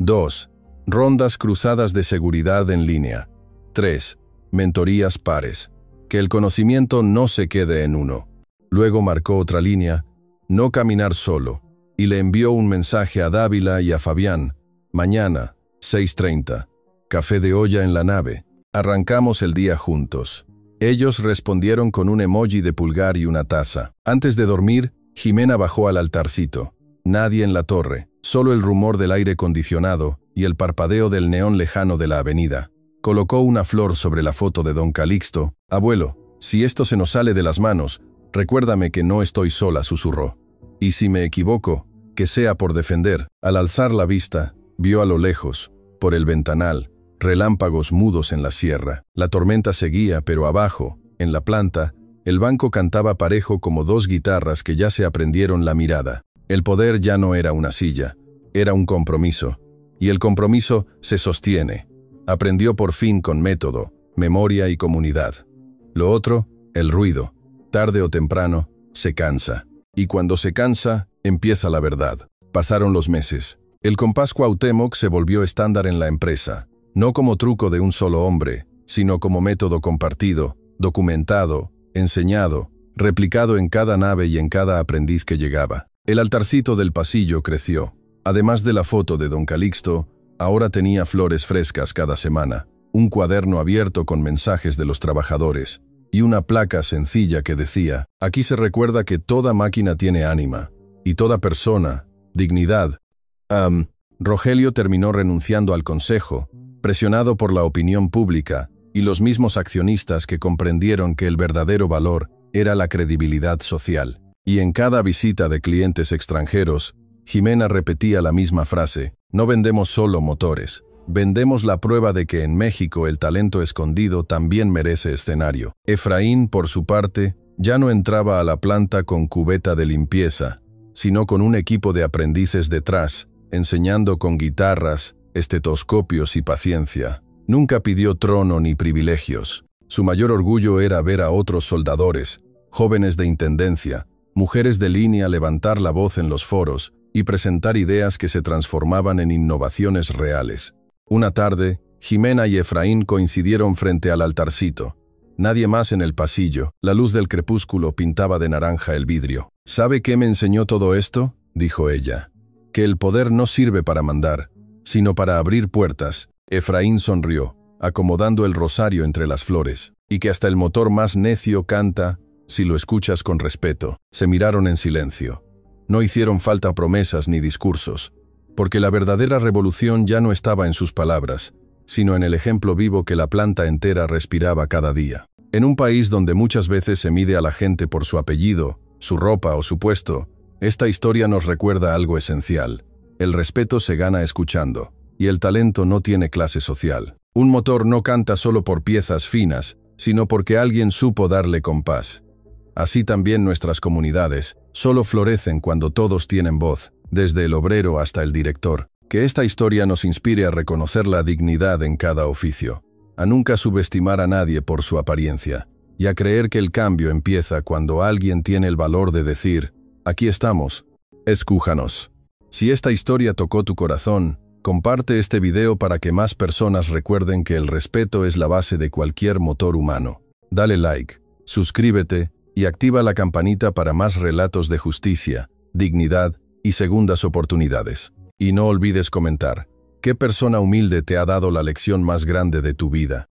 2. Rondas cruzadas de seguridad en línea. 3. Mentorías pares. Que el conocimiento no se quede en uno. Luego marcó otra línea: no caminar solo, y le envió un mensaje a Dávila y a Fabián: mañana, 6:30, café de olla en la nave. Arrancamos el día juntos. Ellos respondieron con un emoji de pulgar y una taza. Antes de dormir, Jimena bajó al altarcito. Nadie en la torre, solo el rumor del aire acondicionado y el parpadeo del neón lejano de la avenida. Colocó una flor sobre la foto de don Calixto. Abuelo, si esto se nos sale de las manos, recuérdame que no estoy sola, susurró. Y si me equivoco, que sea por defender. Al alzar la vista, vio a lo lejos, por el ventanal, relámpagos mudos en la sierra. La tormenta seguía, pero abajo, en la planta, el banco cantaba parejo como dos guitarras que ya se aprendieron la mirada. El poder ya no era una silla, era un compromiso. Y el compromiso se sostiene. Aprendió por fin con método, memoria y comunidad. Lo otro, el ruido, tarde o temprano, se cansa. Y cuando se cansa, empieza la verdad. Pasaron los meses. El compás Cuauhtémoc se volvió estándar en la empresa, no como truco de un solo hombre, sino como método compartido, documentado, enseñado, replicado en cada nave y en cada aprendiz que llegaba. El altarcito del pasillo creció. Además de la foto de don Calixto, ahora tenía flores frescas cada semana, un cuaderno abierto con mensajes de los trabajadores, y una placa sencilla que decía: aquí se recuerda que toda máquina tiene ánima, y toda persona, dignidad. Rogelio terminó renunciando al consejo, presionado por la opinión pública y los mismos accionistas que comprendieron que el verdadero valor era la credibilidad social. Y en cada visita de clientes extranjeros, Jimena repetía la misma frase: no vendemos solo motores, vendemos la prueba de que en México el talento escondido también merece escenario. Efraín, por su parte, ya no entraba a la planta con cubeta de limpieza, sino con un equipo de aprendices detrás, enseñando con guitarras, estetoscopios y paciencia. Nunca pidió trono ni privilegios. Su mayor orgullo era ver a otros soldadores, jóvenes de intendencia, mujeres de línea levantar la voz en los foros y presentar ideas que se transformaban en innovaciones reales. Una tarde, Jimena y Efraín coincidieron frente al altarcito. Nadie más en el pasillo. La luz del crepúsculo pintaba de naranja el vidrio. ¿Sabe qué me enseñó todo esto?, dijo ella. Que el poder no sirve para mandar, sino para abrir puertas. Efraín sonrió, acomodando el rosario entre las flores, y que hasta el motor más necio canta si lo escuchas con respeto. Se miraron en silencio. No hicieron falta promesas ni discursos, porque la verdadera revolución ya no estaba en sus palabras, sino en el ejemplo vivo que la planta entera respiraba cada día. En un país donde muchas veces se mide a la gente por su apellido, su ropa o su puesto, esta historia nos recuerda algo esencial. El respeto se gana escuchando, y el talento no tiene clase social. Un motor no canta solo por piezas finas, sino porque alguien supo darle compás. Así también nuestras comunidades solo florecen cuando todos tienen voz, desde el obrero hasta el director. Que esta historia nos inspire a reconocer la dignidad en cada oficio, a nunca subestimar a nadie por su apariencia, y a creer que el cambio empieza cuando alguien tiene el valor de decir: aquí estamos, escújanos. Si esta historia tocó tu corazón, comparte este video para que más personas recuerden que el respeto es la base de cualquier motor humano. Dale like, suscríbete y activa la campanita para más relatos de justicia, dignidad y segundas oportunidades. Y no olvides comentar: ¿qué persona humilde te ha dado la lección más grande de tu vida?